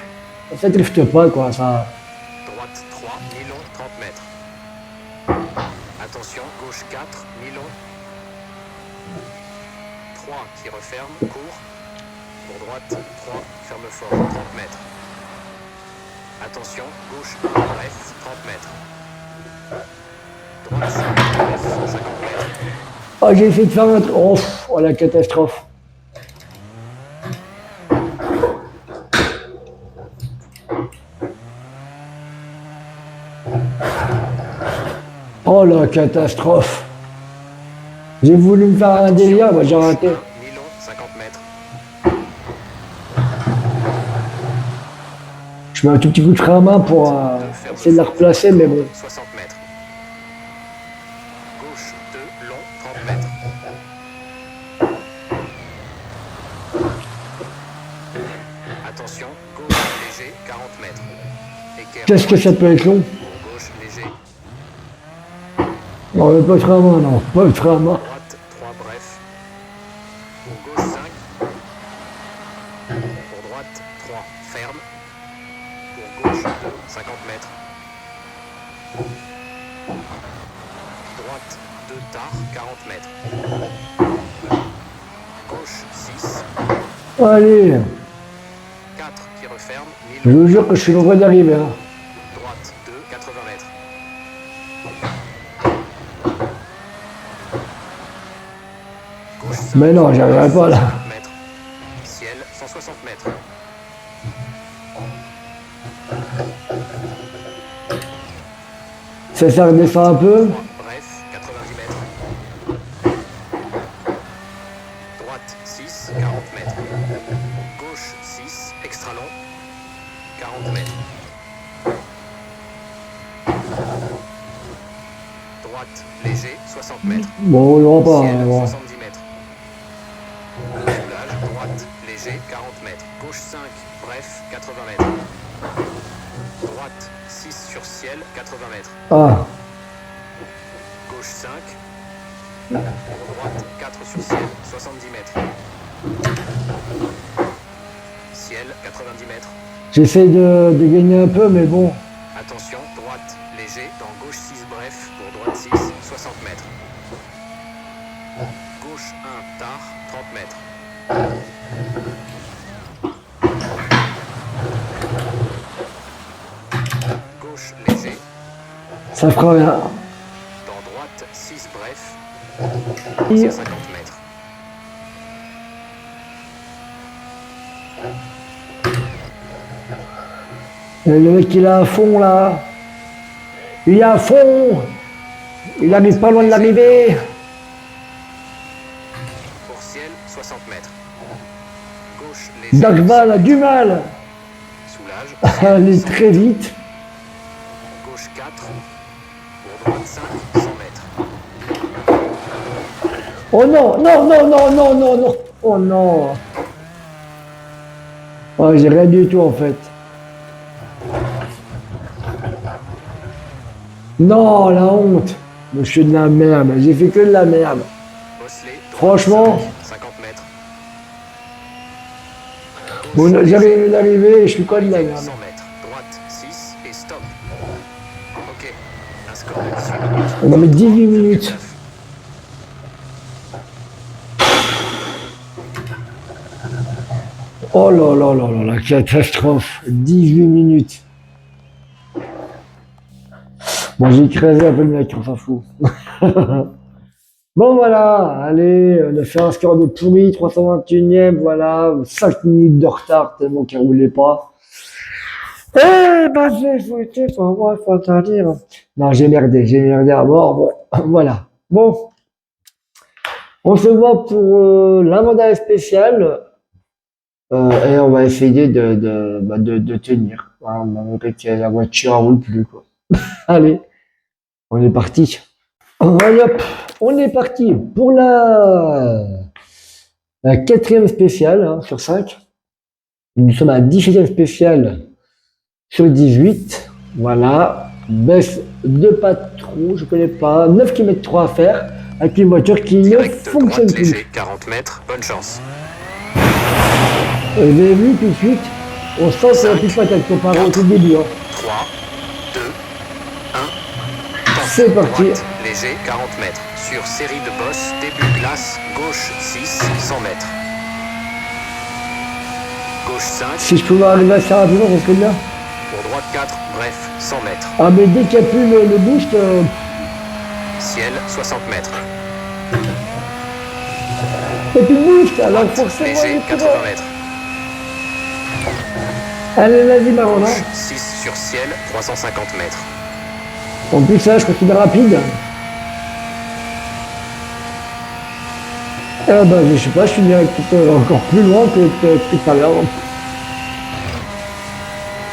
ça drifte pas quoi, ça. Droite 3, mi-long, 30 mètres. Attention, gauche 4, mi-long. 3 qui referme, court. Pour droite 3, ferme fort, 30 mètres. Attention, gauche 1, bref, 30 mètres. Droite 5, bref, 50 mètres. Oh j'ai essayé de faire un truc. Oh, pff, oh la catastrophe. Oh la catastrophe. J'ai voulu me faire un délire, bah j'ai raté. Mi-long, 50 mètres. Je mets un tout petit coup de frein à main pour essayer de la replacer, mais bon. 60 mètres. Gauche 2, long, 30 mètres. Attention, gauche léger, 40 mètres. Équerre Qu'est-ce que ça peut être long? gauche léger. Non, pas de frein à main, non, pas de frein à main. Droite 3, bref. Pour gauche 5. Pour droite 3, ferme. Pour gauche 2, 50 mètres. Droite 2, tard, 40 mètres. Gauche 6, Allez, 4 qui referme, je mi-long. vous jure que je suis loin d'arriver. Hein. Droite 2, 80 mètres. Gauche 5, Mais non, j'arriverai pas là. 50 mètres. Ciel 160 mètres. Ça redescend un peu. Bref, 90 mètres. Droite 6, 40 mètres. Gauche 6, extra long, 40 mètres. Droite léger, 60 mètres. Bon, on l'aura pas. Ciel, Hein, bon. 70 mètres. Soulage, droite léger, 40 mètres. Gauche 5, bref, 80 mètres. Droite 6 sur ciel, 80 mètres. Ah, Gauche 5. Droite 4 sur ciel, 70 mètres. Ciel, 90 mètres. j'essaie de gagner un peu, mais bon. Attention, droite, léger, dans gauche 6 bref, pour droite 6, 60 mètres. Gauche 1, tard, 30 mètres. Gauche, léger, Ça fera rien. dans droite 6 bref, Et- 150 mètres. Le mec il est à fond là. Il est à fond. Il arrive pas loin de l'arrivée. Pour ciel, 60 mètres. Gauche, léger, Dagval a du mal. soulage, Aller 100 très vite. Gauche 4, pour droite 5, 100 mètres. Oh non, non, non, non, non, non, non. Oh non. Oh, j'ai rien du tout en fait. Non, la honte. Monsieur de la merde. J'ai fait que de la merde. Bosselet, droite Franchement. 5, 50 mètres. Bon, j'arrive d'arriver et je suis quoi de la 100 merde. mètres. Droite 6 et stop. Ok. Un score de 18 minutes. On va mettre 18 minutes. 9. Oh là là là là, la catastrophe. 18 minutes. Bon, j'ai écrasé un peu le mec, on s'en fout. Bon, voilà. Allez, on a fait un score de pourri, 321e, voilà. 5 minutes de retard, tellement qu'il roulait pas. Eh ben, j'ai foutu pour moi, faut dire. Non, j'ai merdé à mort. Bon, voilà. Bon. On se voit pour l'inventaire spécial. Et on va essayer de tenir. Voilà, on va répéter, la voiture roule plus, quoi. Allez, on est parti. Allez hop, on est parti pour la 4e spéciale hein, sur 5. Nous sommes à la 17e spéciale sur 18. Voilà, baisse de pas trop, je connais pas. 9 km 3 à faire avec une voiture qui ne Direct fonctionne droite plus. léger, 40 mètres. Bonne chance. Vous avez vu tout de suite, on sent que la petite patate comparé au tout début. Hein. 3, 2, 1. C'est parti. Droite, léger, 40 mètres. Sur série de bosses, début glace, gauche 6, 100 mètres. Gauche 5, Si je pouvais arriver assez rapidement, ça serait bien. pour droite 4, bref, 100 mètres. Ah mais dès qu'il n'y a plus le boost, Ciel, 60 mètres. il n'y a plus de boost, alors Droite, forcément il léger, est plus 80 loin. mètres. Allez, vas-y Marona. Gauche 6 sur ciel, 350 mètres. En plus ça, je continue rapide. Ah bah je sais pas, je suis direct encore plus loin que tout à l'heure.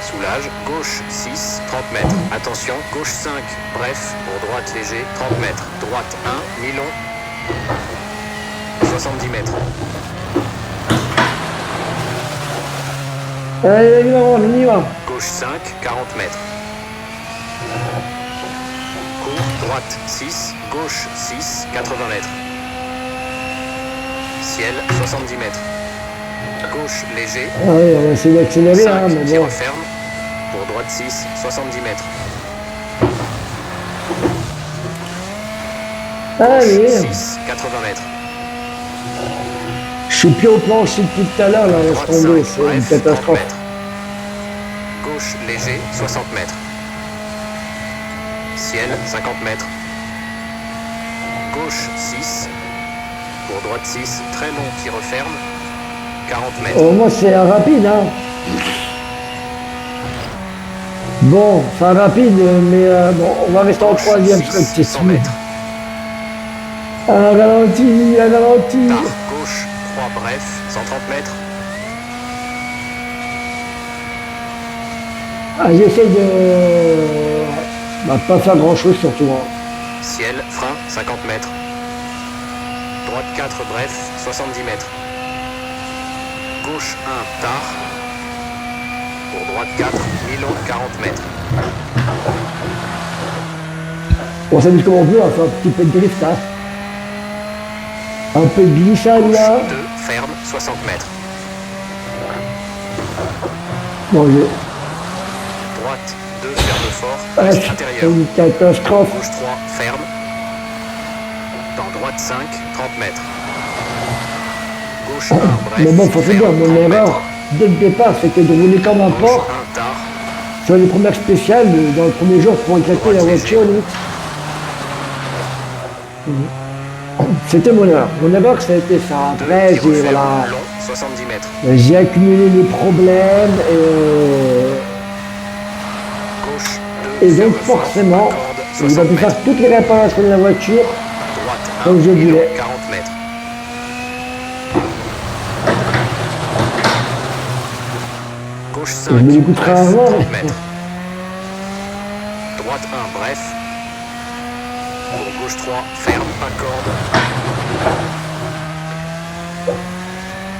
Soulage, gauche 6, 30 mètres. Attention, gauche 5, bref, pour droite léger, 30 mètres. Droite 1, mi-long, 70 mètres. Allez, vas-y Marona, on y va. Gauche 5, 40 mètres. Court, droite 6, gauche 6, 80 mètres. Ciel, 70 mètres. Gauche léger, Allez, on va essayer d'accélérer, 5 hein, mais qui bon. referme. Pour droite 6, 70 mètres. Allez, 6, 80 mètres. je suis plus au plancher depuis tout à l'heure, là, laisse Droite tomber, 5, c'est une bref, 30 catastrophe. mètres. Gauche léger, 60 mètres. Ciel, 50 mètres. Gauche 6. Pour droite 6, très long qui referme. 40 mètres. Au moins c'est un rapide, hein. Bon, c'est un rapide, mais bon, on va rester en Gauche, 3e, je 6, crois que c'est 100 sûr. mètres. Un ralenti, un ralenti. Tard, gauche 3, bref, 130 mètres. Ah, j'essaie de pas faire grand chose surtout. Hein. Ciel, frein, 50 mètres. Droite 4, bref, 70 mètres. Gauche 1, tard. Pour droite 4, mi-long, 40 mètres. On s'amuse comme on peut, on va faire un petit peu de drift, hein. Un peu de glissade là. Gauche 2, ferme, 60 mètres. Bon, Droite 2, ferme peu fort, Ah, reste c'est intérieur. une catastrophe. Gauche 3, ferme. Dans droite 5, 30 mètres. Gauche 1, bref. Mais bon, faut se dire, ferme, mon 30 erreur, mètres. dès le départ, c'était de rouler comme un Gauche porc 1, tard. sur les premières spéciales, dans le premier jour, pour éclater la voiture, limite. C'était mon erreur. Mon erreur, ça a été ça. 2, Après, qui referme, voilà, long, 70 mètres. j'ai accumulé les problèmes Gauche 2, et donc ferme fort, forcément, corde, il a 60 pu faire mètres. toutes les réparations de la voiture Droite 1, comme je mi-long, voulais. 40 mètres. Gauche 5, Je me l'écouterai bref, avant. 30 mètres. Droite 1, bref. Pour gauche 3, ferme, pas corde.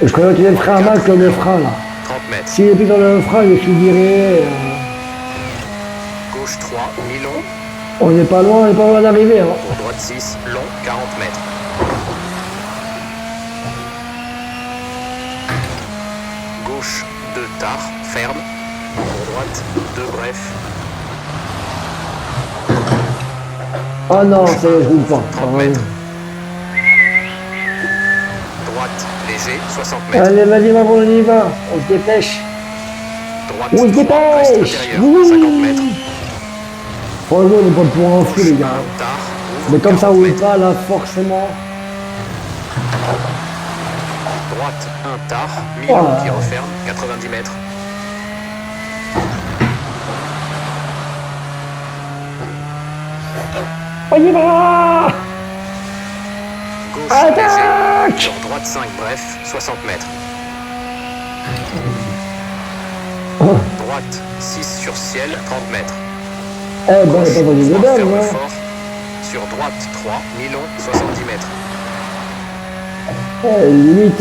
Je connais qu'il y a le frein à main comme le frein là. 30 mètres. S'il est plus dans le frein, je suis viré. Gauche 3, mi-long. On n'est pas loin d'arriver. Hein. Pour droite 6, long, 40 mètres. Gauche 2, tard, ferme. Pour droite 2, bref. Oh non, ça y est, je roule pas. 30 mètres. Droite, léger, 60 mètres. Allez, vas-y, maman, on y va. On se dépêche. Droite On se 3, reste dépêche. intérieur, Oui. 50 mètres. Franchement, on n'est pas pour un fou, les gars. Tard, ouvre, Mais comme ça 40 roule mètres. pas, là, forcément. Droite 1, tard, mi-long Ah. qui referme, 90 mètres. On y va. Gauche, Attaque. léger. Dans droite 5, bref, 60 mètres. Droite 6 sur ciel, 30 mètres. Eh ben, elle est pas dans les Gauche, godins, ferme hein. fort. Sur droite 3, mi-long, 70 mètres. Limite,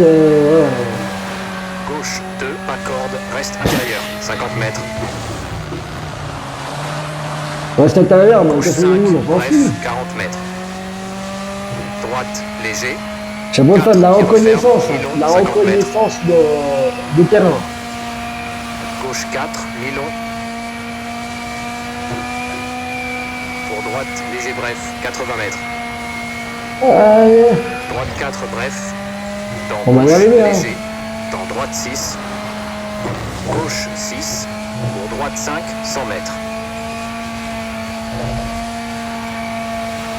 Gauche 2, pas corde, reste intérieur, 50 mètres. reste intérieur, mais Gauche qu'est-ce 5, que vous, on s'en bref, fout. 40 mètres. Droite léger. J'ai besoin de faire de la 4 qui reconnaissance, referme, hein, mi-long, la 50 mètres. reconnaissance de terrain. Gauche 4, mi-long. Pour droite, léger bref, 80 mètres. Allez. Droite 4, bref. Dans On va y gauche, arriver, hein. léger. Dans droite 6. Gauche 6. Pour droite 5, 100 mètres.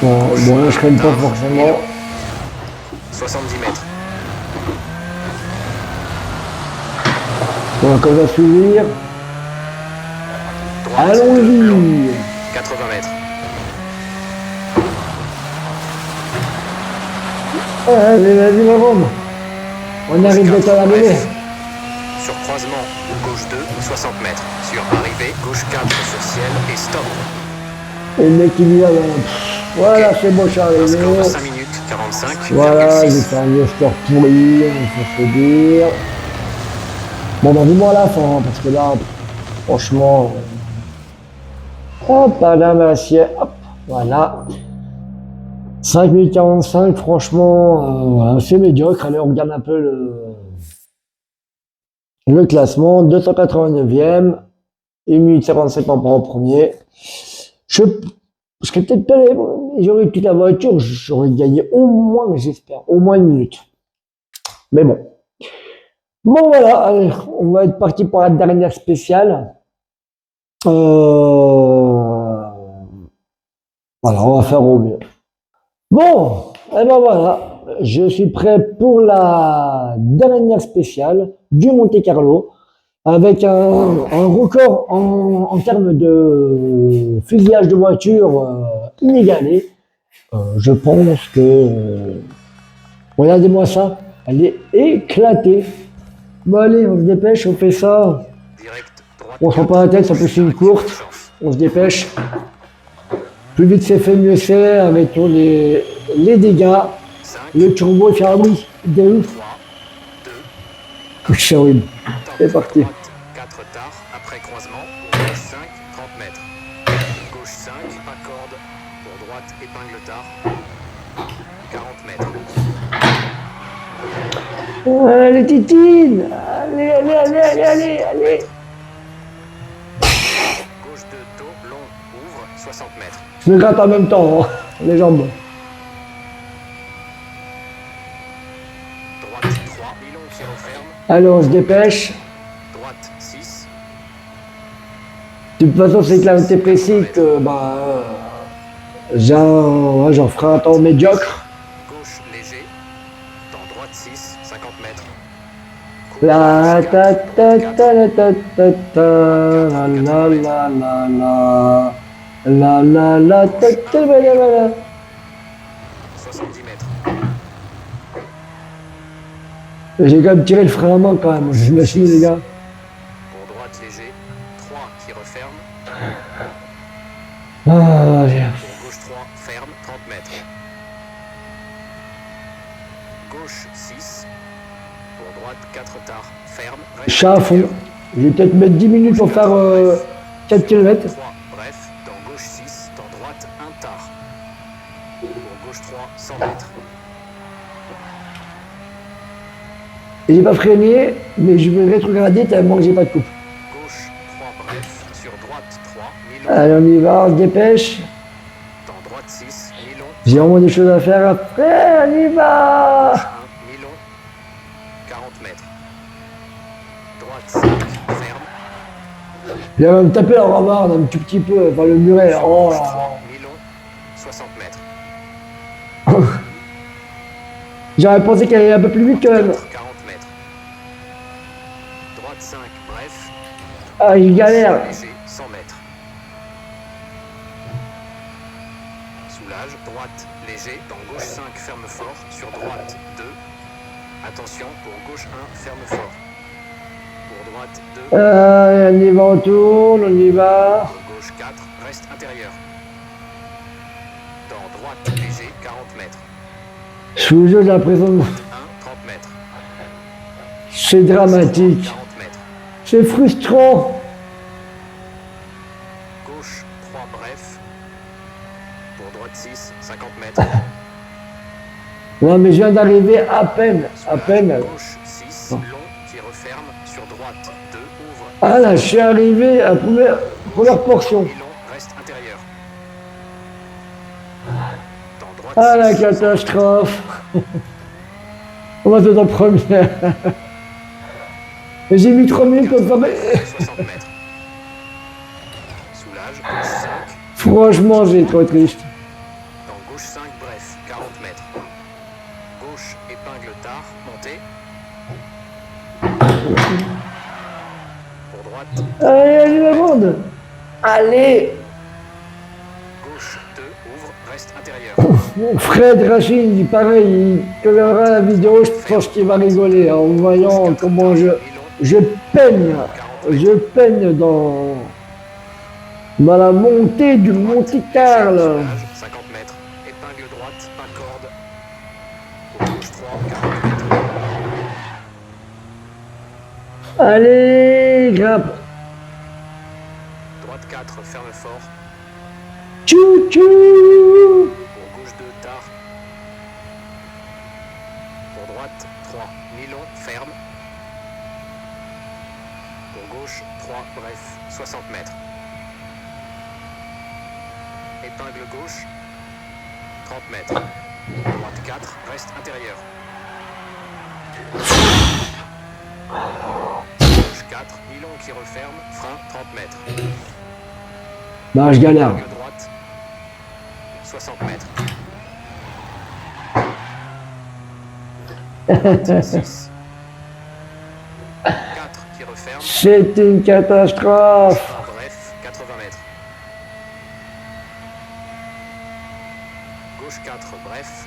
Bon, là, je traîne pas forcément. 70 mètres. On va comme ça s'ouvrir. Droite 2, long, Allons-y. 80 mètres. Allez, vas-y, ma bombe. On arrive Gauche d'être à 4, l'arrivée. bref. Sur croisement, gauche 2, 60 mètres. Sur arrivée, gauche 4 sur ciel et stop. Et le mec, il dit, là, voilà, c'est bon, je suis Un arrivé. score de 5 minutes 45, Voilà, j'ai 6. fait un score pourri, il faut se dire. Bon, bah, dis-moi à la fin, hein, parce que là, franchement. Hop, là, merci. Hop, voilà. 5 minutes 45, franchement, voilà, c'est médiocre. Allez, on regarde un peu le classement. 289e, 1 minute 57 par rapport au premier. Je serais peut-être pas allé, mais j'aurais eu toute la voiture, j'aurais gagné au moins, j'espère, au moins 1 minute. Mais bon. Bon, voilà, allez, on va être parti pour la dernière spéciale. Voilà, on va faire au mieux. Bon, et ben voilà, je suis prêt pour la dernière spéciale du Monte Carlo, avec un record en termes de fusillage de voiture inégalé. Je pense que... regardez-moi ça, elle est éclatée. Bon allez, on se dépêche, on fait ça. Direct, droite On se prend pas la tête, ça peut être une courte. On se dépêche. Plus vite c'est fait, mieux c'est, avec tous les dégâts. 5, Le turbo il fait un bruit de ouf. 3, 2, C'est horrible. C'est parti. Droite 4 tard, après croisement, gauche 5, 30 mètres. Gauche 5, pas corde, pour droite, épingle tard, 40 mètres. Allez, Titine. Allez. Gauche 2, dos, long, ouvre, 60 mètres. Je me gratte en même temps, hein, les jambes. Droite 3, mi-long qui referme. Allez, on se dépêche. Droite 6, De toute façon, c'est clair et précis que j'en ferai un temps médiocre. gauche léger. Dans droite 6, 50 mètres. La ta ta ta la ta ta ta la la la la la la la la ta ta la la la. 70 mètres. J'ai quand même tiré le frein à main quand même, j'imagine les gars. Pour droite léger. 3 qui referme. Ah, Pour gauche 3, ferme, 30 mètres. Gauche 6. Pour droite 4 tard, ferme. Reste chat à fond. intérieur. Je vais peut-être mettre 10 minutes pour faire 4 km. 3, bref, dans gauche 6, dans droite 1 tard. Pour gauche 3, 100 mètres. Et j'ai pas freiné, mais je vais rétrograder tellement que j'ai pas de coupe. Gauche 3, bref, sur droite 3, mi-long. Allez, on y va, on se dépêche. Dans droite 6, mi-long. J'ai vraiment des choses à faire après, on y va. 1, mi-long. 40 mètres. Droite 5, ferme. Il va me taper la rambarde un tout petit peu, enfin le muret. Oh là Gauche là. 3, mi-long. 60 mètres. J'aurais pensé qu'elle allait un peu plus vite quand même. 40 mètres. Droite 5, bref. Ah, il galère. Léger, 100 mètres. Soulage, droite, léger. Dans gauche 5, ferme fort. Sur droite 2. Attention, pour gauche 1, ferme fort. Pour droite 2. On y va, on tourne, on y va. Pour gauche 4, reste intérieur. Dans droite, léger, 40 mètres. Je vous jure, j'ai l'impression que 1, 30 mètres. c'est dramatique. 40 mètres. C'est frustrant. Gauche 3, bref. Pour droite 6, 50 mètres. Non, mais je viens d'arriver à peine, à peine. Gauche 6, long, qui referme. Sur droite 2, ouvre. Ah là, je suis arrivé à la première portion. Mi-long, reste intérieur. Dans droite Ah la 6, catastrophe. On va être en première. Mais j'ai mis 3 minutes pour faire. 60 mètres. Soulage, gauche 5. Franchement, j'ai trop triste. Dans gauche 5, bref, 40 mètres. Gauche, épingle tard, montée. Pour droite, Allez, allez, la bande. Allez. gauche 2, ouvre, reste intérieur. Fred Rachid, il pareil, quand il verra la vidéo, je pense qu'il va rigoler hein, en voyant comment je peigne dans la montée du Monte Carlo. Soulage, 50 mètres. Épingle droite, pas corde. Pour gauche 3, 40 mètres. Allez, grimpe. Droite 4, ferme fort. Tchou tchou. Pour gauche 2, tard. Pour droite 3, mi-long, ferme. Pour gauche 3, bref, 60 mètres. Épingle gauche, 30 mètres. Droite 4, reste intérieur. Gauche 4, mi-long qui referme, frein 30 mètres. Bah, je galère. Épingle droite, 60 mètres. Droite 6. 4 qui referme, C'est une catastrophe. frein bref, 80 mètres. Gauche 4, bref.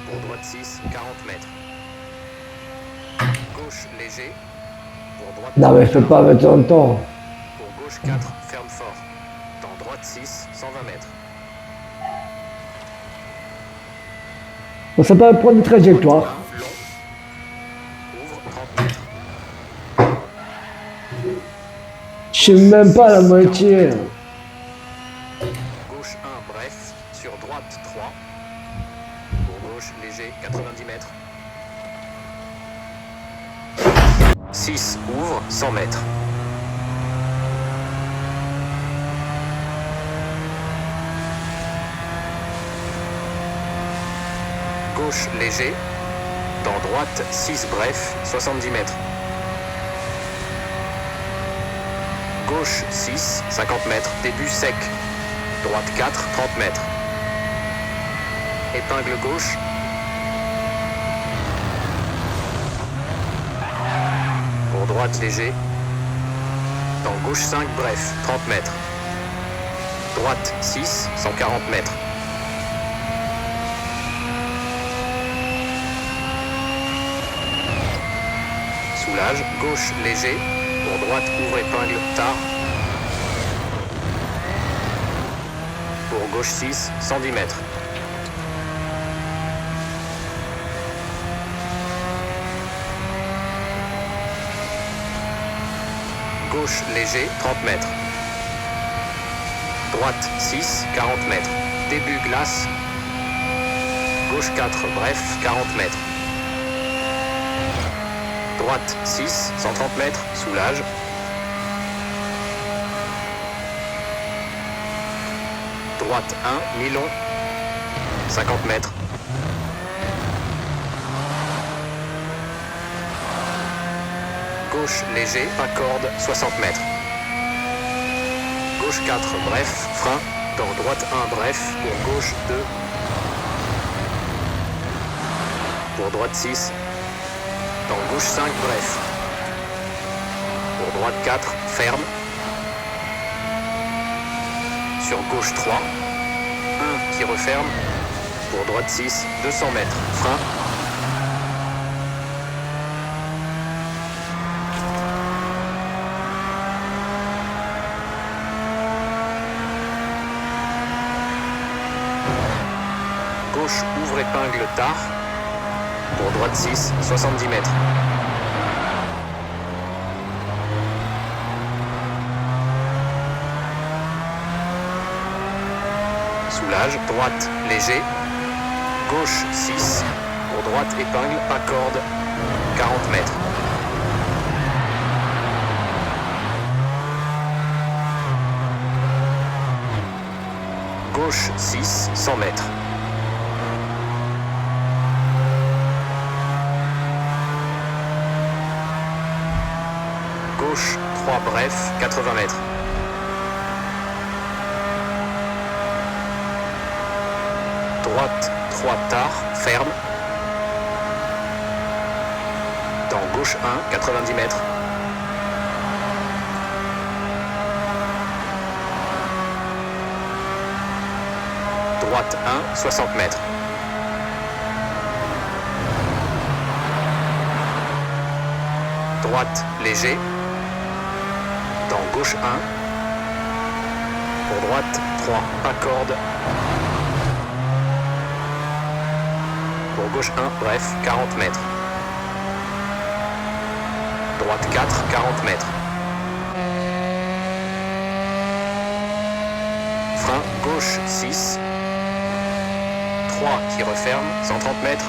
Pour droite 6, 40 mètres. Gauche léger. Pour droite Non, mais je peux pas mettre en temps. Pour gauche 4, ferme fort. Dans droite 6, 120 mètres. Bon, ça peut prendre une trajectoire. Long. Ouvre 30 mètres. Je sais même pas la moitié. Gauche 1, bref. Sur droite 3. Pour gauche léger, 90 mètres. 6, ouvre 100 mètres. Gauche léger. Dans droite 6 bref, 70 mètres. Gauche 6, 50 mètres. Début sec. Droite 4, 30 mètres. Épingle gauche. Pour droite léger. Dans gauche 5 bref, 30 mètres. Droite 6, 140 mètres. Soulage, gauche léger. Pour droite ouvre épingle tard. Pour gauche 6, 110 mètres. Gauche léger, 30 mètres. Droite 6, 40 mètres. Début glace. Gauche 4, bref, 40 mètres. Droite 6, 130 mètres, soulage. Droite 1, mi-long, 50 mètres. Gauche léger, pas corde, 60 mètres. Gauche 4, bref, frein. Dans droite 1, bref, pour gauche 2. Pour droite 6. Dans gauche 5, bref. Pour droite 4, ferme. Sur gauche 3, 1 qui referme. Pour droite 6, 200 mètres, frein. Gauche ouvre épingle tard. Pour droite 6, 70 mètres. Soulage, droite léger. Gauche 6. Pour droite épingle, pas corde, 40 mètres. Gauche 6, 100 mètres. Gauche 3 bref, 80 mètres. Droite 3 tard, ferme. Dans gauche 1, 90 mètres. Droite 1, 60 mètres. Droite léger. Dans gauche 1. Pour droite 3, pas corde. Pour gauche 1, bref, 40 mètres. Droite 4, 40 mètres. Frein gauche 6. 3 qui referme, 130 mètres.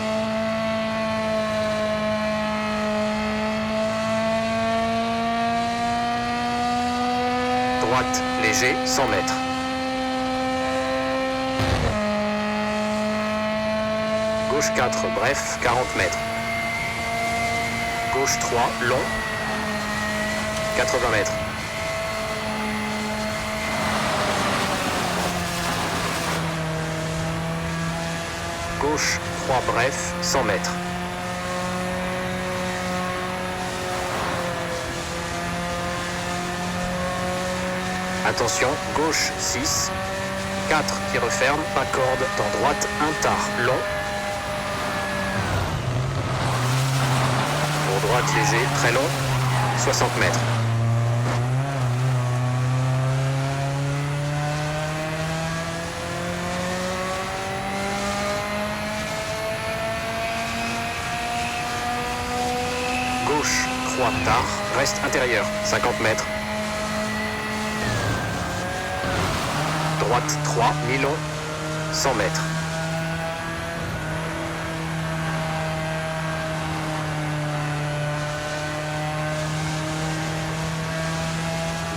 Droite léger, 100 mètres. Gauche 4, bref, 40 mètres. Gauche 3, long, 80 mètres. Gauche 3, bref, 100 mètres. Attention, gauche 6, 4 qui referme, pas corde, dans droite, un tard, long. Pour droite léger, très long, 60 mètres. Gauche 3 tard, reste intérieur, 50 mètres. Droite 3, mi-long, 100 mètres.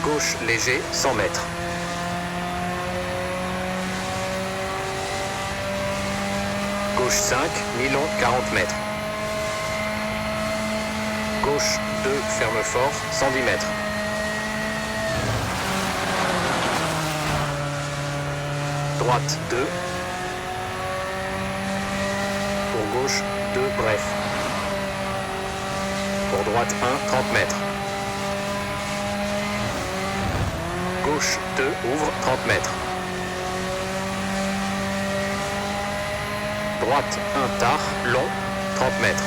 Gauche léger, 100 mètres. Gauche 5, mi-long, 40 mètres. Gauche 2, ferme fort, 110 mètres. Droite 2. Pour gauche 2, bref. Pour droite 1, 30 mètres. Gauche 2, ouvre, 30 mètres. Droite 1, tard, long, 30 mètres.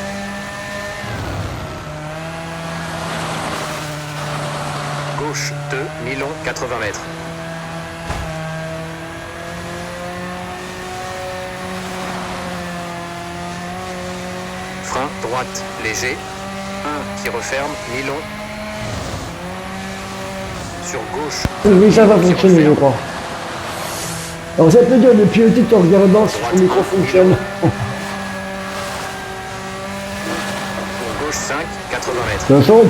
Gauche 2, mi-long, 80 mètres. Frein, droite, léger. 1 qui referme, mi-long. Sur gauche. Oui, ça va fonctionner, je crois. Alors, ça peut dire de piloter en regardant si le micro fonctionne. Pour gauche 5, 80 mètres. De toute façon,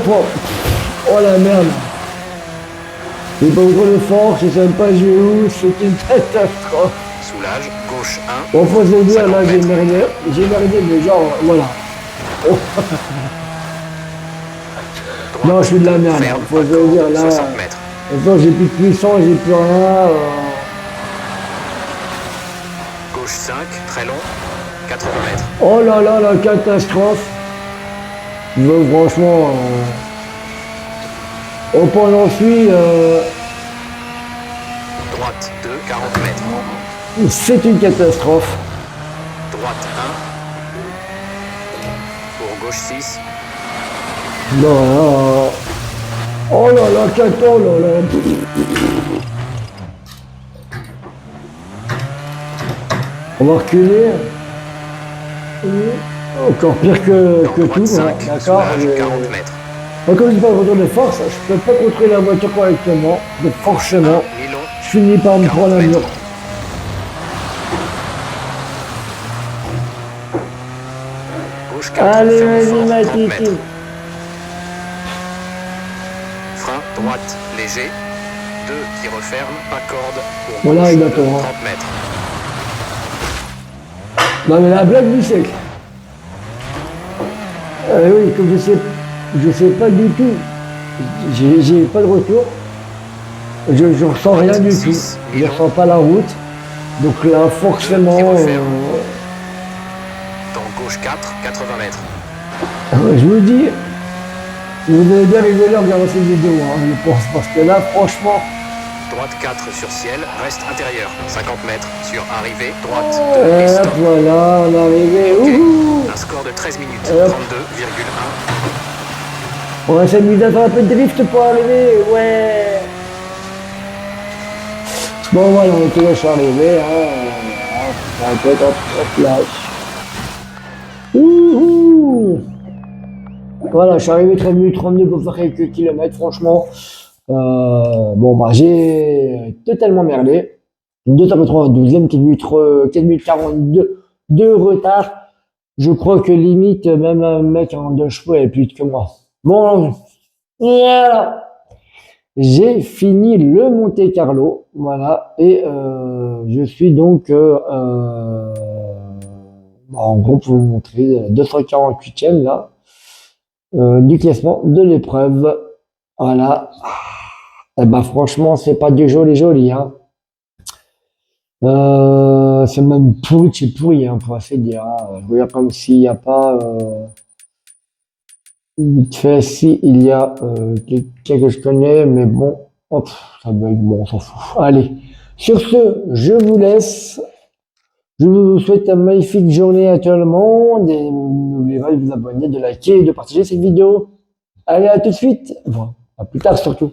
oh la merde. J'ai pas trop de force, je sais même pas jouer où, c'est une catastrophe. Soulage, gauche 1. Bon, faut se dire, 50 là, mètres. j'ai merdé, mais genre, voilà. Oh. Non, je suis de la merde, Ferme, faut se dire, là. 60 mètres. De toute façon, j'ai plus de puissance, j'ai plus rien. Gauche 5, très long, 80 mètres. Oh là là, la catastrophe. Franchement, au point j'en suis, Droite 2, 40 mètres. c'est une catastrophe. Droite 1. Pour gauche 6. Non, là, oh là là, oh là là. On va reculer. Encore pire que Droite tout, 5, hein, d'accord. soulage, 40 mètres. Comme je dis pas le retour de force, je peux pas contrôler la voiture correctement, donc forcément, Mi-long, je finis par me 40 prendre un mur. mètres. Gauche 4, Allez, ferme vas-y, fort, ma 30 mètres. titi. Frein, droite, léger. 2 qui referme, pas corde. Pour Voilà, gauche il 2, attend, hein. 30 mètres. Non mais la blague du siècle. Oui, comme je sais pas du tout. J'ai pas de retour. Je ressens rien du tout. Je ressens pas la route. Donc là, forcément, Dans gauche 4, 80 mètres. je vous dis, vous allez bien rigoler en regardant cette vidéo, hein, je pense. Parce que là, franchement, Droite 4 sur ciel, reste intérieur. 50 mètres sur arrivée. Droite 2 et hop, stop. voilà, on est arrivé. Ok. Ouhou. Un score de 13 minutes. Hop. 32,1. On va s'amuser à faire un peu de drift pour arriver, ouais. Bon voilà, on est toujours sur arrivé, hein. Hop là. Ouhou. Voilà, je suis arrivé 13 minutes 32 pour faire quelques kilomètres, franchement. Bon bah j'ai totalement merdé. 2h92e, 4 minutes 42 de retard. Je crois que limite, même un mec en 2 chevaux est plus vite que moi. Bon, voilà. J'ai fini le Monte Carlo, voilà, et je suis donc, en gros, pour vous montrer, 248e là, du classement de l'épreuve, voilà. Et ben franchement, c'est pas du joli, hein. C'est même pourri de chez pourri, hein, pour ainsi dire. Hein. Je regarde comme s'il n'y a pas. Vite fait, si il y a quelqu'un que je connais, mais bon, hop, ça bug, bon, on s'en fout. Allez, sur ce, je vous laisse. Je vous souhaite une magnifique journée à tout le monde et n'oubliez pas de vous abonner, de liker et de partager cette vidéo. Allez, à tout de suite. Bon, à plus tard surtout.